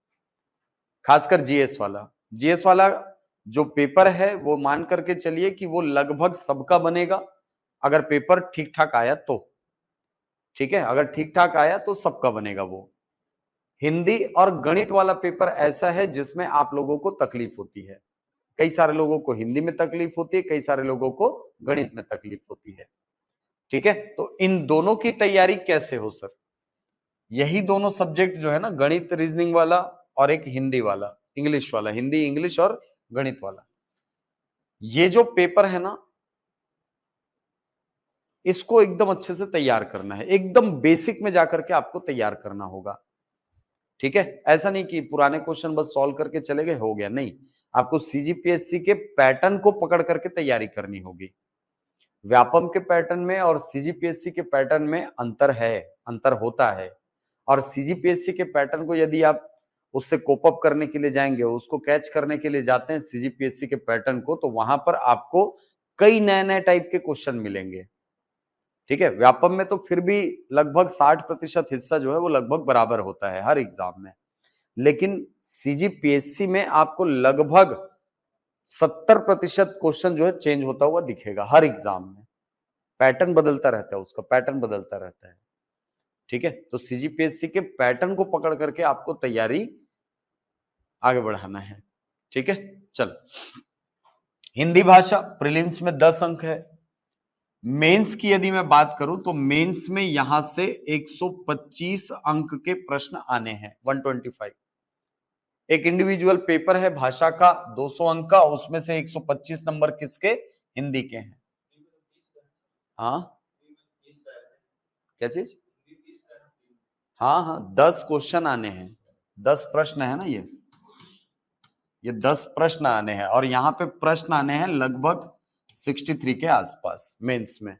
खासकर जीएस वाला। जीएस वाला जो पेपर है वो मान करके चलिए कि वो लगभग सबका बनेगा, अगर पेपर ठीक ठाक आया तो, ठीक है। अगर ठीक ठाक आया तो सबका बनेगा वो। हिंदी और गणित वाला पेपर ऐसा है जिसमें आप लोगों को तकलीफ होती है। कई सारे लोगों को हिंदी में तकलीफ होती है, कई सारे लोगों को गणित में तकलीफ होती है, ठीक है। तो इन दोनों की तैयारी कैसे हो सर, यही दोनों सब्जेक्ट जो है ना, गणित रीजनिंग वाला और एक हिंदी वाला, इंग्लिश वाला, हिंदी इंग्लिश और गणित वाला, ये जो पेपर है ना, इसको एकदम अच्छे से तैयार करना है, एकदम बेसिक में जाकर के आपको तैयार करना होगा, ठीक है। ऐसा नहीं कि पुराने क्वेश्चन बस सॉल्व करके चले गए, हो गया, नहीं। आपको सीजीपीएससी के पैटर्न को पकड़ करके तैयारी करनी होगी। व्यापम के पैटर्न में और सीजीपीएससी के पैटर्न में अंतर है, अंतर होता है। और सीजीपीएससी के पैटर्न को यदि आप उससे कोप अप करने के लिए जाएंगे, उसको कैच करने के लिए जाते हैं सीजीपीएससी के पैटर्न को, तो वहां पर आपको कई नए नए टाइप के क्वेश्चन मिलेंगे, ठीक है। व्यापम में तो फिर भी लगभग 60% हिस्सा जो है वो लगभग बराबर होता है हर एग्जाम में। लेकिन सीजीपीएससी में आपको लगभग 70% क्वेश्चन जो है चेंज होता हुआ दिखेगा हर एग्जाम में। पैटर्न बदलता रहता है, उसका पैटर्न बदलता रहता है, ठीक है। तो सीजीपीएससी के पैटर्न को पकड़ करके आपको तैयारी आगे बढ़ाना है, ठीक है। चल, हिंदी भाषा प्रीलिम्स में 10 अंक है। मेंस की यदि मैं बात करूं तो मेंस में यहां से 125 अंक के प्रश्न आने हैं, 125। एक इंडिविजुअल पेपर है भाषा का 200 अंक का, उसमें से 125 नंबर किसके, हिंदी के हैं। हाँ, क्या चीज, हाँ हाँ, 10 क्वेश्चन आने हैं, 10 प्रश्न है ना, ये 10 प्रश्न आने हैं। और यहाँ पे प्रश्न आने हैं लगभग 63 के आसपास मेंस में,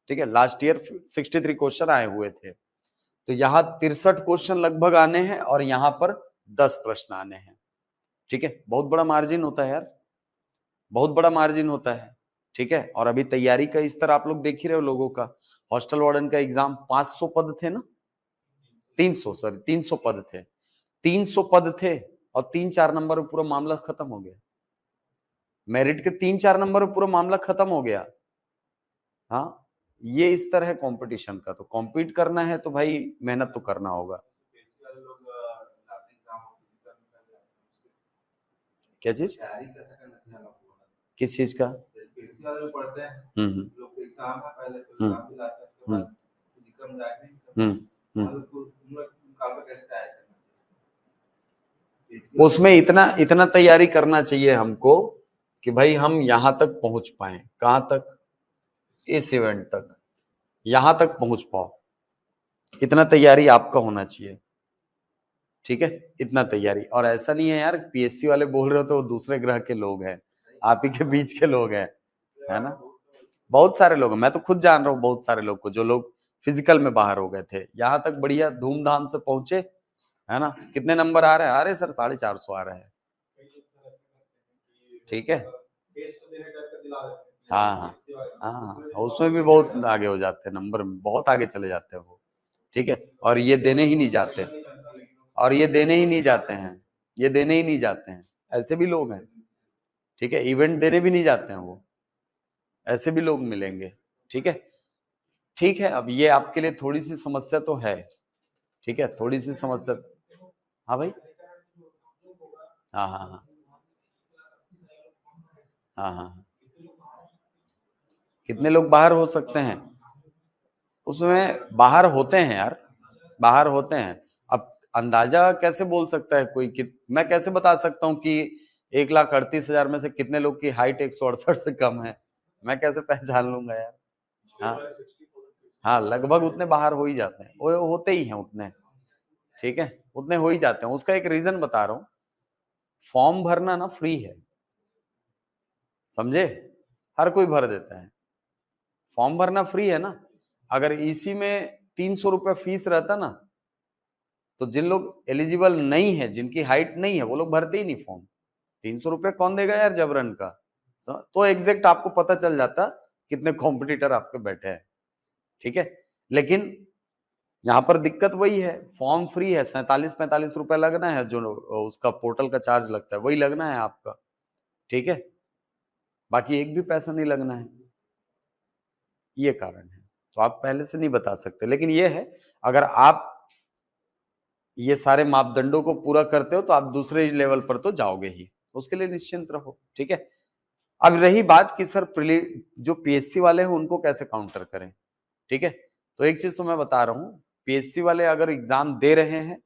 ठीक है। लास्ट ईयर 63 क्वेश्चन आए हुए थे, तो यहाँ 63 क्वेश्चन लगभग आने हैं और यहाँ पर 10 प्रश्न आने हैं, ठीक है। बहुत बड़ा मार्जिन होता है यार, बहुत बड़ा मार्जिन होता है, ठीक है। और अभी तैयारी का स्तर आप लोग देख ही रहे हो लोगों का। हॉस्टल वार्डन का एग्जाम 500 पद थे ना, 300 पद थे, 300 पद थे, और 3-4 नंबर में पूरा मामला खत्म हो गया। मेरिट के 3-4 नंबर में पूरा मामला खत्म हो गया। हाँ, ये इस तरह है कंपटीशन का। तो कॉम्पीट करना है तो भाई मेहनत तो करना होगा। क्या चीज, किस चीज का, हम्म हम्म हम्म उसमें इतना इतना तैयारी करना चाहिए हमको कि भाई हम यहां तक पहुंच पाए, कहां तक, इस इवेंट तक, यहां तक पहुंच पाओ, इतना तैयारी आपका होना चाहिए, ठीक है। इतना तैयारी। और ऐसा नहीं है यार पीएससी वाले बोल रहे हो तो वो दूसरे ग्रह के लोग हैं, आप ही के बीच के लोग हैं, है ना। बहुत सारे लोग हैं, मैं तो खुद जान रहा हूँ बहुत सारे लोग को, जो लोग फिजिकल में बाहर हो गए थे, यहाँ तक बढ़िया धूमधाम से पहुंचे, है ना। कितने नंबर आ रहे हैं, अरे सर 450 आ रहे हैं, ठीक है। हाँ हाँ हाँ, उसमें भी बहुत आगे हो जाते हैं, नंबर में बहुत आगे चले जाते हैं वो, ठीक है। और ये देने ही नहीं जाते, और ये देने ही नहीं जाते हैं, ये देने ही नहीं जाते हैं, ऐसे भी लोग हैं, ठीक है। इवेंट देने भी नहीं जाते हैं वो, ऐसे भी लोग मिलेंगे, ठीक है। ठीक है, अब ये आपके लिए थोड़ी सी समस्या तो है, ठीक है, थोड़ी सी समस्या। हाँ भाई, हाँ हाँ हाँ हाँ हाँ हाँ, कितने लोग बाहर हो सकते हैं उसमें? बाहर होते हैं यार, बाहर होते हैं। अब अंदाजा कैसे बोल सकता है कोई कि मैं कैसे बता सकता हूँ कि 1,38,000 में से कितने लोग की हाइट 168 से कम है? मैं कैसे पहचान लूंगा यार? हाँ हाँ, लगभग उतने बाहर हो ही जाते हैं, वो होते ही हैं उतने, ठीक है, उतने हो ही जाते हैं। उसका एक रीजन बता रहा हूँ, फॉर्म भरना ना फ्री है, समझे? हर कोई भर देता है, फॉर्म भरना फ्री है ना। अगर इसी में 300 रुपया फीस रहता ना, तो जिन लोग एलिजिबल नहीं है, जिनकी हाइट नहीं है, वो लोग भरते ही नहीं फॉर्म। 300 रुपया कौन देगा यार जबरन का? तो एग्जैक्ट आपको पता चल जाता कितने कॉम्पिटिटर आपके बैठे हैं, ठीक है। लेकिन यहाँ पर दिक्कत वही है, फॉर्म फ्री है, 47-45 रुपया लगना है, जो उसका पोर्टल का चार्ज लगता है वही लगना है आपका, ठीक है, बाकी एक भी पैसा नहीं लगना है, ये कारण है। तो आप पहले से नहीं बता सकते, लेकिन ये है अगर आप ये सारे मापदंडों को पूरा करते हो तो आप दूसरे लेवल पर तो जाओगे ही, उसके लिए निश्चिंत रहो, ठीक है। अब रही बात कि सर जो पीएससी वाले हैं उनको कैसे काउंटर करें, ठीक है। तो एक चीज तो मैं बता रहा हूँ, पीएससी वाले अगर एग्जाम दे रहे हैं,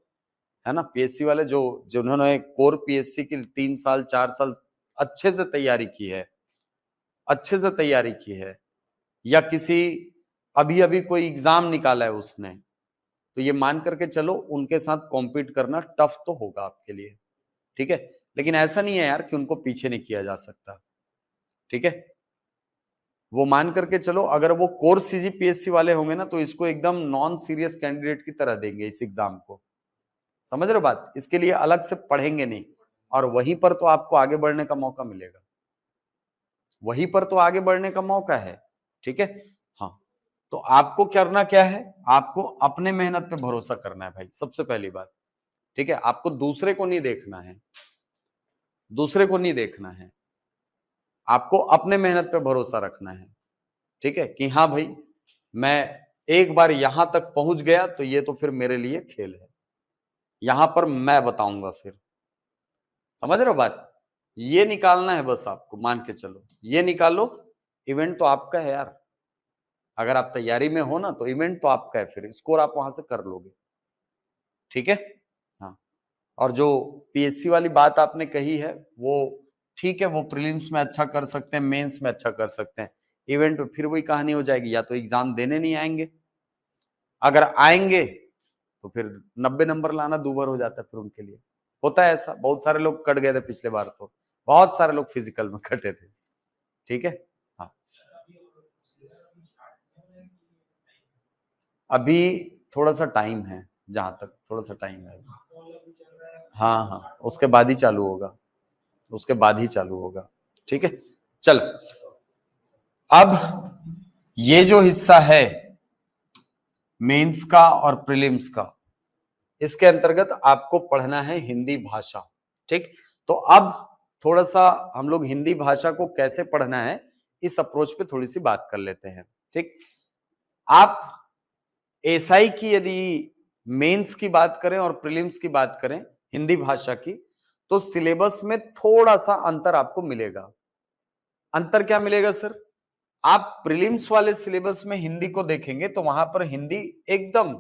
है ना, पीएससी वाले जो जिन्होंने कोर पीएससी की 3 साल 4 साल अच्छे से तैयारी की है, अच्छे से तैयारी की है, या किसी अभी अभी कोई एग्जाम निकाला है उसने, तो ये मान करके चलो उनके साथ कॉम्पीट करना टफ तो होगा आपके लिए, ठीक है। लेकिन ऐसा नहीं है यार कि उनको पीछे नहीं किया जा सकता, ठीक है। वो मान करके चलो अगर वो कोर सीजीपीएससी वाले होंगे ना, तो इसको एकदम नॉन सीरियस कैंडिडेट की तरह देंगे इस एग्जाम को, समझ रहे हो बात? इसके लिए अलग से पढ़ेंगे नहीं, और वहीं पर तो आपको आगे बढ़ने का मौका मिलेगा, वहीं पर तो आगे बढ़ने का मौका है, ठीक है। हाँ, तो आपको करना क्या है, आपको अपने मेहनत पे भरोसा करना है भाई, सबसे पहली बात, ठीक है। आपको दूसरे को नहीं देखना है, दूसरे को नहीं देखना है, आपको अपने मेहनत पे भरोसा रखना है, ठीक है, कि हाँ भाई मैं एक बार यहां तक पहुंच गया तो ये तो फिर मेरे लिए खेल है, यहां पर मैं बताऊंगा फिर, समझ रहे हो बात? ये निकालना है बस आपको, मान के चलो ये निकालो, इवेंट तो आपका है यार, अगर आप तैयारी में हो ना तो इवेंट तो आपका है, फिर स्कोर आप वहां से कर लोगे, ठीक है। हाँ, और जो पीएससी वाली बात आपने कही है वो ठीक है, वो प्रीलिम्स में अच्छा कर सकते हैं, मेंस में अच्छा कर सकते हैं, इवेंट में फिर वही कहानी हो जाएगी, या तो एग्जाम देने नहीं आएंगे, अगर आएंगे तो फिर 90 नंबर लाना दूभर हो जाता है फिर उनके लिए, होता है ऐसा, बहुत सारे लोग कट गए थे पिछले बार, तो बहुत सारे लोग फिजिकल में कटे थे, ठीक है। हाँ, अभी थोड़ा सा टाइम है, जहां तक थोड़ा सा टाइम है, हाँ हाँ, उसके बाद ही चालू होगा, उसके बाद ही चालू होगा, ठीक है। चल, अब ये जो हिस्सा है मेंस का और प्रीलिम्स का, इसके अंतर्गत आपको पढ़ना है हिंदी भाषा, ठीक। तो अब थोड़ा सा हम लोग हिंदी भाषा को कैसे पढ़ना है इस अप्रोच पे थोड़ी सी बात कर लेते हैं, ठीक। आप एसआई की यदि मेंस की बात करें और प्रीलिम्स की बात करें हिंदी भाषा की, तो सिलेबस में थोड़ा सा अंतर आपको मिलेगा। अंतर क्या मिलेगा सर? आप प्रीलिम्स वाले सिलेबस में हिंदी को देखेंगे तो वहां पर हिंदी एकदम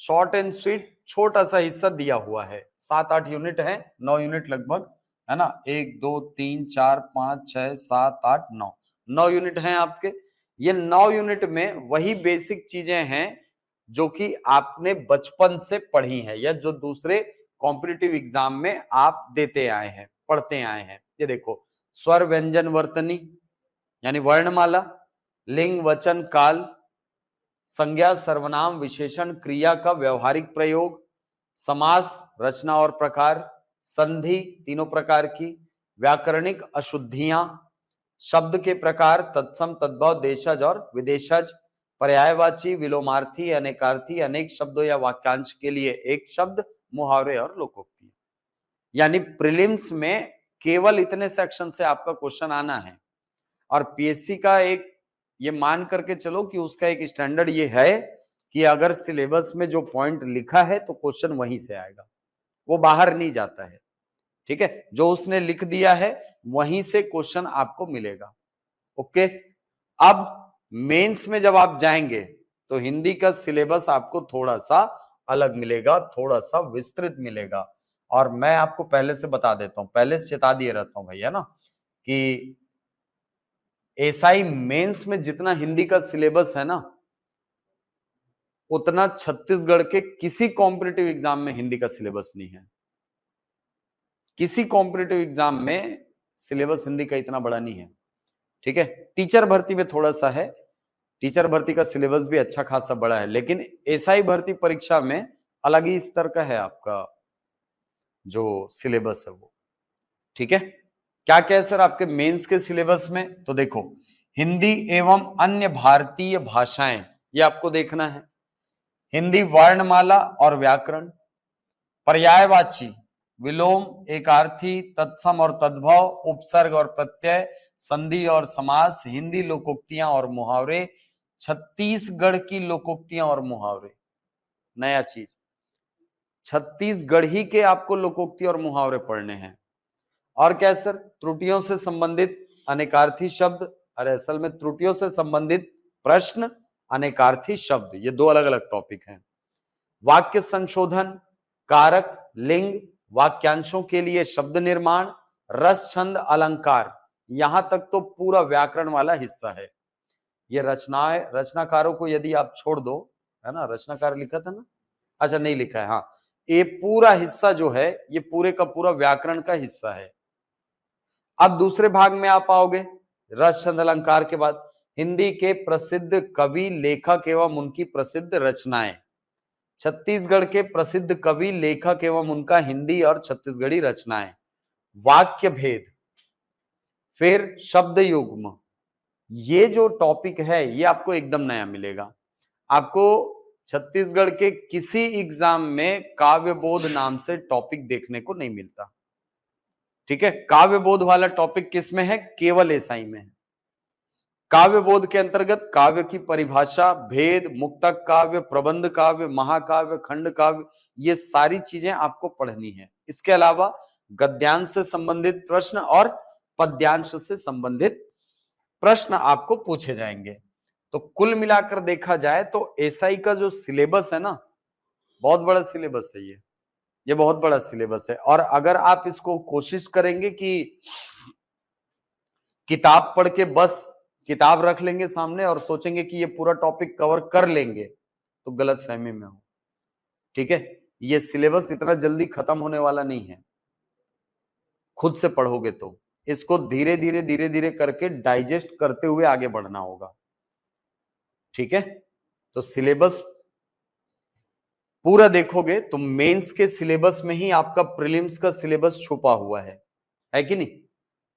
शॉर्ट एंड स्वीट छोटा सा हिस्सा दिया हुआ है, 7-8 यूनिट है, 9 यूनिट लगभग, है ना, 1 2 3 4 5 6 7 8 9, 9 यूनिट हैं आपके। ये 9 यूनिट में वही बेसिक चीजें हैं जो कि आपने बचपन से पढ़ी हैं, या जो दूसरे कॉम्पिटिटिव एग्जाम में आप देते आए हैं, पढ़ते आए हैं। ये देखो, स्वर व्यंजन वर्तनी यानी वर्णमाला, लिंग वचन काल, संज्ञा सर्वनाम विशेषण क्रिया का व्यवहारिक प्रयोग, समास रचना और प्रकार, संधि तीनों प्रकार की, व्याकरणिक अशुद्धियां, शब्द के प्रकार तत्सम तद्भव देशज और विदेशज, पर्यायवाची विलोमार्थी अनेकार्थी, अनेक शब्दों या वाक्यांश के लिए एक शब्द, मुहावरे और लोकोक्ति। यानी प्रीलिम्स में केवल इतने सेक्शन से आपका क्वेश्चन आना है, और पीएससी का एक ये मान करके चलो कि उसका एक स्टैंडर्ड ये है कि अगर सिलेबस में जो पॉइंट लिखा है तो क्वेश्चन वहीं से आएगा, वो बाहर नहीं जाता है, ठीक है। जो उसने लिख दिया है वहीं से क्वेश्चन आपको मिलेगा, ओके। अब मेंस में जब आप जाएंगे तो हिंदी का सिलेबस आपको थोड़ा सा अलग मिलेगा, थोड़ा सा विस्तृत मिलेगा। और मैं आपको पहले से बता देता हूं, पहले से चेता दिए रहता हूं भैया ना, कि एसआई मेंस में जितना हिंदी का सिलेबस है ना, उतना छत्तीसगढ़ के किसी कॉम्पिटिटिव एग्जाम में हिंदी का सिलेबस नहीं है। किसी कॉम्पिटिटिव एग्जाम में सिलेबस हिंदी का इतना बड़ा नहीं है। ठीक है, टीचर भर्ती में थोड़ा सा है, टीचर भर्ती का सिलेबस भी अच्छा खासा बड़ा है, लेकिन एसआई भर्ती परीक्षा में अलग ही स्तर का है आपका जो सिलेबस है वो। ठीक है, क्या क्या है सर आपके मेंस के सिलेबस में? तो देखो, हिंदी एवं अन्य भारतीय भाषाएं, ये आपको देखना है। हिंदी वर्णमाला और व्याकरण, पर्यायवाची, विलोम, एकार्थी, तत्सम और तद्भव, उपसर्ग और प्रत्यय, संधि और समास, हिंदी लोकोक्तियां और मुहावरे, छत्तीसगढ़ की लोकोक्तियां और मुहावरे। नया चीज, छत्तीसगढ़ी के आपको लोकोक्ति और मुहावरे पढ़ने हैं। और क्या सर? त्रुटियों से संबंधित अनेकार्थी शब्द, अरे असल में त्रुटियों से संबंधित प्रश्न, अनेकार्थी शब्द, ये दो अलग अलग टॉपिक हैं। वाक्य संशोधन, कारक, लिंग, वाक्यांशों के लिए शब्द निर्माण, रस, छंद, अलंकार, यहां तक तो पूरा व्याकरण वाला हिस्सा है। ये रचनाएं, रचनाकारों को यदि आप छोड़ दो, है ना, रचनाकार लिखा था ना, अच्छा नहीं लिखा है, हाँ, ये पूरा हिस्सा जो है ये पूरे का पूरा व्याकरण का हिस्सा है। अब दूसरे भाग में आप आओगे, रस, छंद, अलंकार के बाद हिंदी के प्रसिद्ध कवि, लेखक एवं उनकी प्रसिद्ध रचनाएं, छत्तीसगढ़ के प्रसिद्ध कवि, लेखक एवं उनका हिंदी और छत्तीसगढ़ी रचनाएं, वाक्य भेद, फिर शब्द युग्म। ये जो टॉपिक है ये आपको एकदम नया मिलेगा। आपको छत्तीसगढ़ के किसी एग्जाम में काव्य बोध नाम से टॉपिक देखने को नहीं मिलता। ठीक है, काव्य बोध वाला टॉपिक किस में है? केवल एसआई में है। काव्य बोध के अंतर्गत काव्य की परिभाषा, भेद, मुक्तक काव्य, प्रबंध काव्य, महाकाव्य, खंड काव्य, ये सारी चीजें आपको पढ़नी है। इसके अलावा गद्यांश से संबंधित प्रश्न और पद्यांश से संबंधित प्रश्न आपको पूछे जाएंगे। तो कुल मिलाकर देखा जाए तो एसआई का जो सिलेबस है ना, बहुत बड़ा सिलेबस है ये बहुत बड़ा सिलेबस है। और अगर आप इसको कोशिश करेंगे कि किताब पढ़ के बस किताब रख लेंगे सामने और सोचेंगे कि ये पूरा टॉपिक कवर कर लेंगे, तो गलत फहमी में हो। ठीक है, ये सिलेबस इतना जल्दी खत्म होने वाला नहीं है। खुद से पढ़ोगे तो इसको धीरे धीरे धीरे धीरे करके डाइजेस्ट करते हुए आगे बढ़ना होगा। ठीक है, तो सिलेबस पूरा देखोगे तो मेंस के सिलेबस में ही आपका प्रीलिम्स का सिलेबस छुपा हुआ है कि नहीं?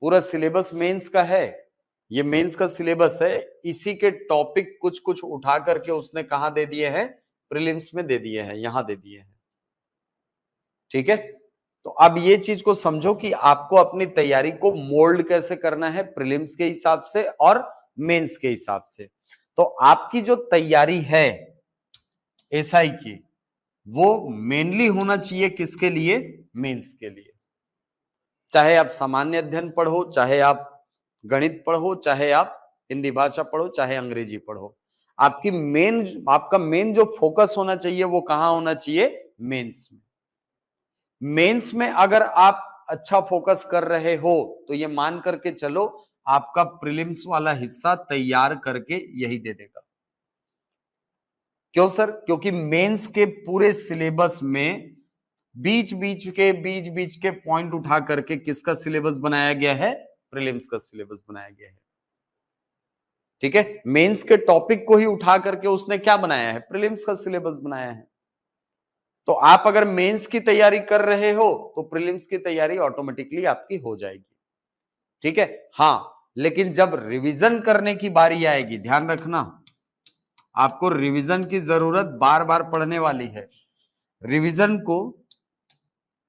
पूरा सिलेबस मेंस का है, ये मेंस का सिलेबस है। इसी के टॉपिक कुछ कुछ उठा करके उसने कहां दे दिए हैं? प्रीलिम्स में दे दिए हैं, यहां दे दिए हैं। ठीक है, तो अब ये चीज को समझो कि आपको अपनी तैयारी को मोल्ड कैसे करना है, प्रीलिम्स के हिसाब से और मेंस के हिसाब से। तो आपकी जो तैयारी है एसआई की, वो मेनली होना चाहिए किसके लिए? मेंस के लिए। चाहे आप सामान्य अध्ययन पढ़ो, चाहे आप गणित पढ़ो, चाहे आप हिंदी भाषा पढ़ो, चाहे अंग्रेजी पढ़ो, आपका मेन जो फोकस होना चाहिए वो कहां होना चाहिए? मेंस में। मेंस में अगर आप अच्छा फोकस कर रहे हो तो ये मान करके चलो आपका प्रीलिम्स वाला हिस्सा तैयार करके यही दे देगा। क्यों सर? क्योंकि मेंस के पूरे सिलेबस में बीच बीच के पॉइंट उठा करके किसका सिलेबस बनाया गया है? प्रीलिम्स का सिलेबस बनाया गया है। ठीक है, मेंस के टॉपिक को ही उठा करके उसने क्या बनाया है? प्रीलिम्स का सिलेबस बनाया है। तो आप अगर मेंस की तैयारी कर रहे हो तो प्रीलिम्स की तैयारी ऑटोमेटिकली आपकी हो जाएगी। ठीक है, हां, लेकिन जब रिवीजन करने की बारी आएगी, ध्यान रखना, आपको रिवीजन की जरूरत बार बार पढ़ने वाली है। रिवीजन को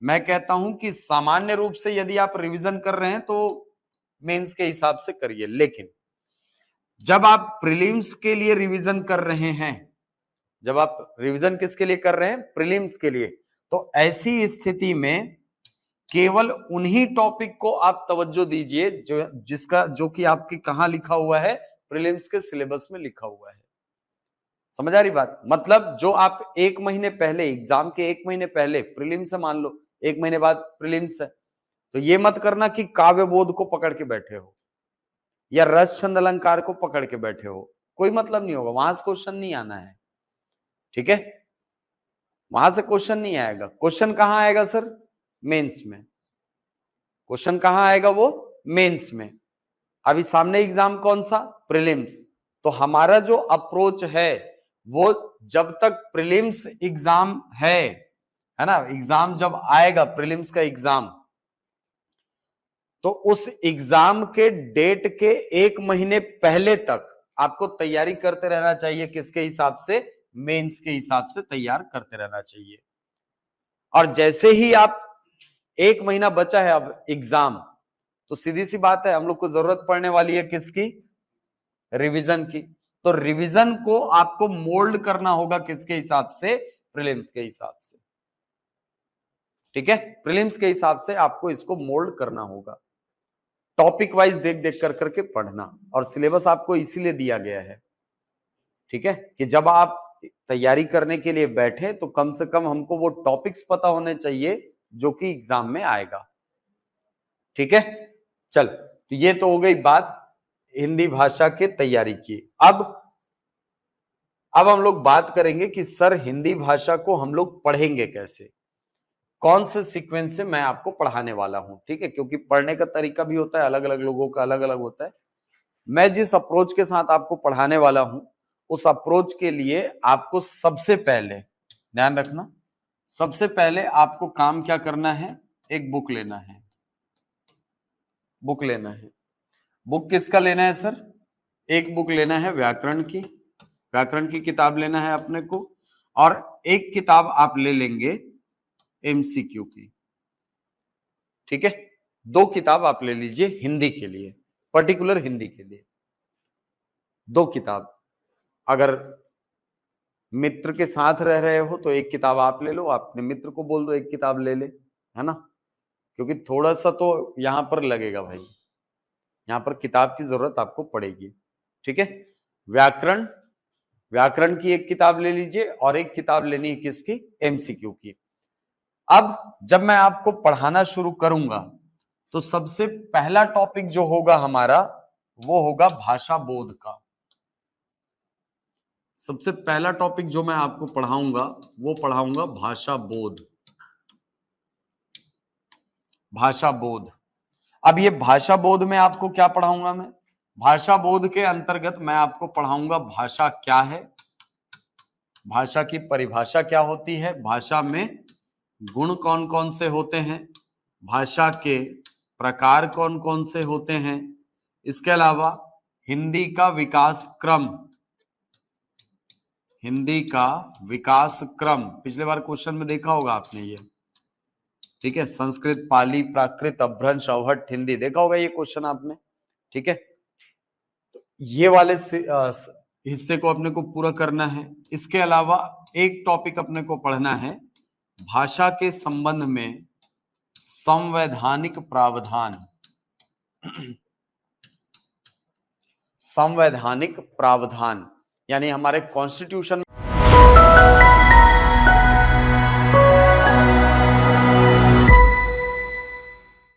मैं कहता हूं कि सामान्य रूप से यदि आप रिवीजन कर रहे हैं तो मेंस के हिसाब से करिए, लेकिन जब आप प्रीलिम्स के लिए रिवीजन कर रहे हैं, जब आप रिवीजन किसके लिए कर रहे हैं? प्रीलिम्स के लिए, तो ऐसी स्थिति में केवल उन्हीं टॉपिक को आप तवज्जो दीजिए जो कि आपके कहां लिखा हुआ है? प्रीलिम्स के सिलेबस में लिखा हुआ है। समझ आ रही बात? मतलब जो आप 1 महीने पहले एग्जाम के 1 महीने पहले प्रीलिम्स है, मान लो 1 महीने बाद प्रीलिम्स है, तो ये मत करना कि काव्य बोध को पकड़ के बैठे हो या रस छंद अलंकार को पकड़ के बैठे हो, कोई मतलब नहीं होगा, वहां से क्वेश्चन नहीं आना है। ठीक है, वहां से क्वेश्चन नहीं आएगा। क्वेश्चन कहां आएगा सर? मेंस में। क्वेश्चन कहां आएगा? वो मेंस में। अभी सामने एग्जाम कौन सा? प्रीलिम्स। तो हमारा जो अप्रोच है वो जब तक प्रीलिम्स एग्जाम है ना, एग्जाम जब आएगा प्रीलिम्स का एग्जाम, तो उस एग्जाम के डेट के 1 महीने पहले तक आपको तैयारी करते रहना चाहिए। किसके हिसाब से? मेंस के हिसाब से तैयार करते रहना चाहिए। और जैसे ही आप 1 महीना बचा है अब एग्जाम, तो सीधी सी बात है हम लोग को जरूरत पड़ने वाली है किसकी? रिवीजन की। तो रिवीजन को आपको मोल्ड करना होगा किसके हिसाब से? प्रीलिम्स के हिसाब से। ठीक है, प्रीलिम्स के हिसाब से आपको इसको मोल्ड करना होगा। टॉपिक वाइज देख देख कर करके पढ़ना, और सिलेबस आपको इसीलिए दिया गया है, ठीक है, कि जब आप तैयारी करने के लिए बैठे तो कम से कम हमको वो टॉपिक्स पता होने चाहिए जो कि एग्जाम में आएगा। ठीक है, चल, तो ये तो हो गई बात हिंदी भाषा के तैयारी की। अब हम लोग बात करेंगे कि सर हिंदी भाषा को हम लोग पढ़ेंगे कैसे, कौन से सीक्वेंस से मैं आपको पढ़ाने वाला हूं। ठीक है, क्योंकि पढ़ने का तरीका भी होता है, अलग अलग लोगों का अलग अलग होता है। मैं जिस अप्रोच के साथ आपको पढ़ाने वाला हूं, उस अप्रोच के लिए आपको सबसे पहले ध्यान रखना, सबसे पहले आपको काम क्या करना है? एक बुक लेना है। बुक लेना है। बुक किसका लेना है सर? एक बुक लेना है व्याकरण की, व्याकरण की किताब लेना है अपने को, और एक किताब आप ले लेंगे एमसीक्यू की। ठीक है, 2 किताब आप ले लीजिए हिंदी के लिए, पर्टिकुलर हिंदी के लिए 2 किताब। अगर मित्र के साथ रह रहे हो तो एक किताब आप ले लो, अपने मित्र को बोल दो एक किताब ले ले, है ना, क्योंकि थोड़ा सा तो यहां पर लगेगा भाई, यहां पर किताब की जरूरत आपको पड़ेगी। ठीक है, व्याकरण, व्याकरण की एक किताब ले लीजिए, और एक किताब लेनी है किसकी? एमसीक्यू की। अब जब मैं आपको पढ़ाना शुरू करूंगा तो सबसे पहला टॉपिक जो होगा हमारा वो होगा भाषा बोध का। सबसे पहला टॉपिक जो मैं आपको पढ़ाऊंगा वो पढ़ाऊंगा भाषा बोध। भाषा बोध। अब ये भाषा बोध में आपको क्या पढ़ाऊंगा मैं? भाषा बोध के अंतर्गत मैं आपको पढ़ाऊंगा भाषा क्या है, भाषा की परिभाषा क्या होती है, भाषा में गुण कौन कौन से होते हैं, भाषा के प्रकार कौन कौन से होते हैं, इसके अलावा हिंदी का विकास क्रम, हिंदी का विकास क्रम, पिछले बार क्वेश्चन में देखा होगा आपने ये। ठीक है, संस्कृत, पाली, प्राकृत, अपभ्रंश, अवहट्ठ, हिंदी, देखा होगा ये क्वेश्चन आपने। ठीक है, तो ये वाले हिस्से को अपने को पूरा करना है। इसके अलावा एक टॉपिक अपने को पढ़ना है भाषा के संबंध में संवैधानिक प्रावधान। संवैधानिक प्रावधान यानी हमारे कॉन्स्टिट्यूशन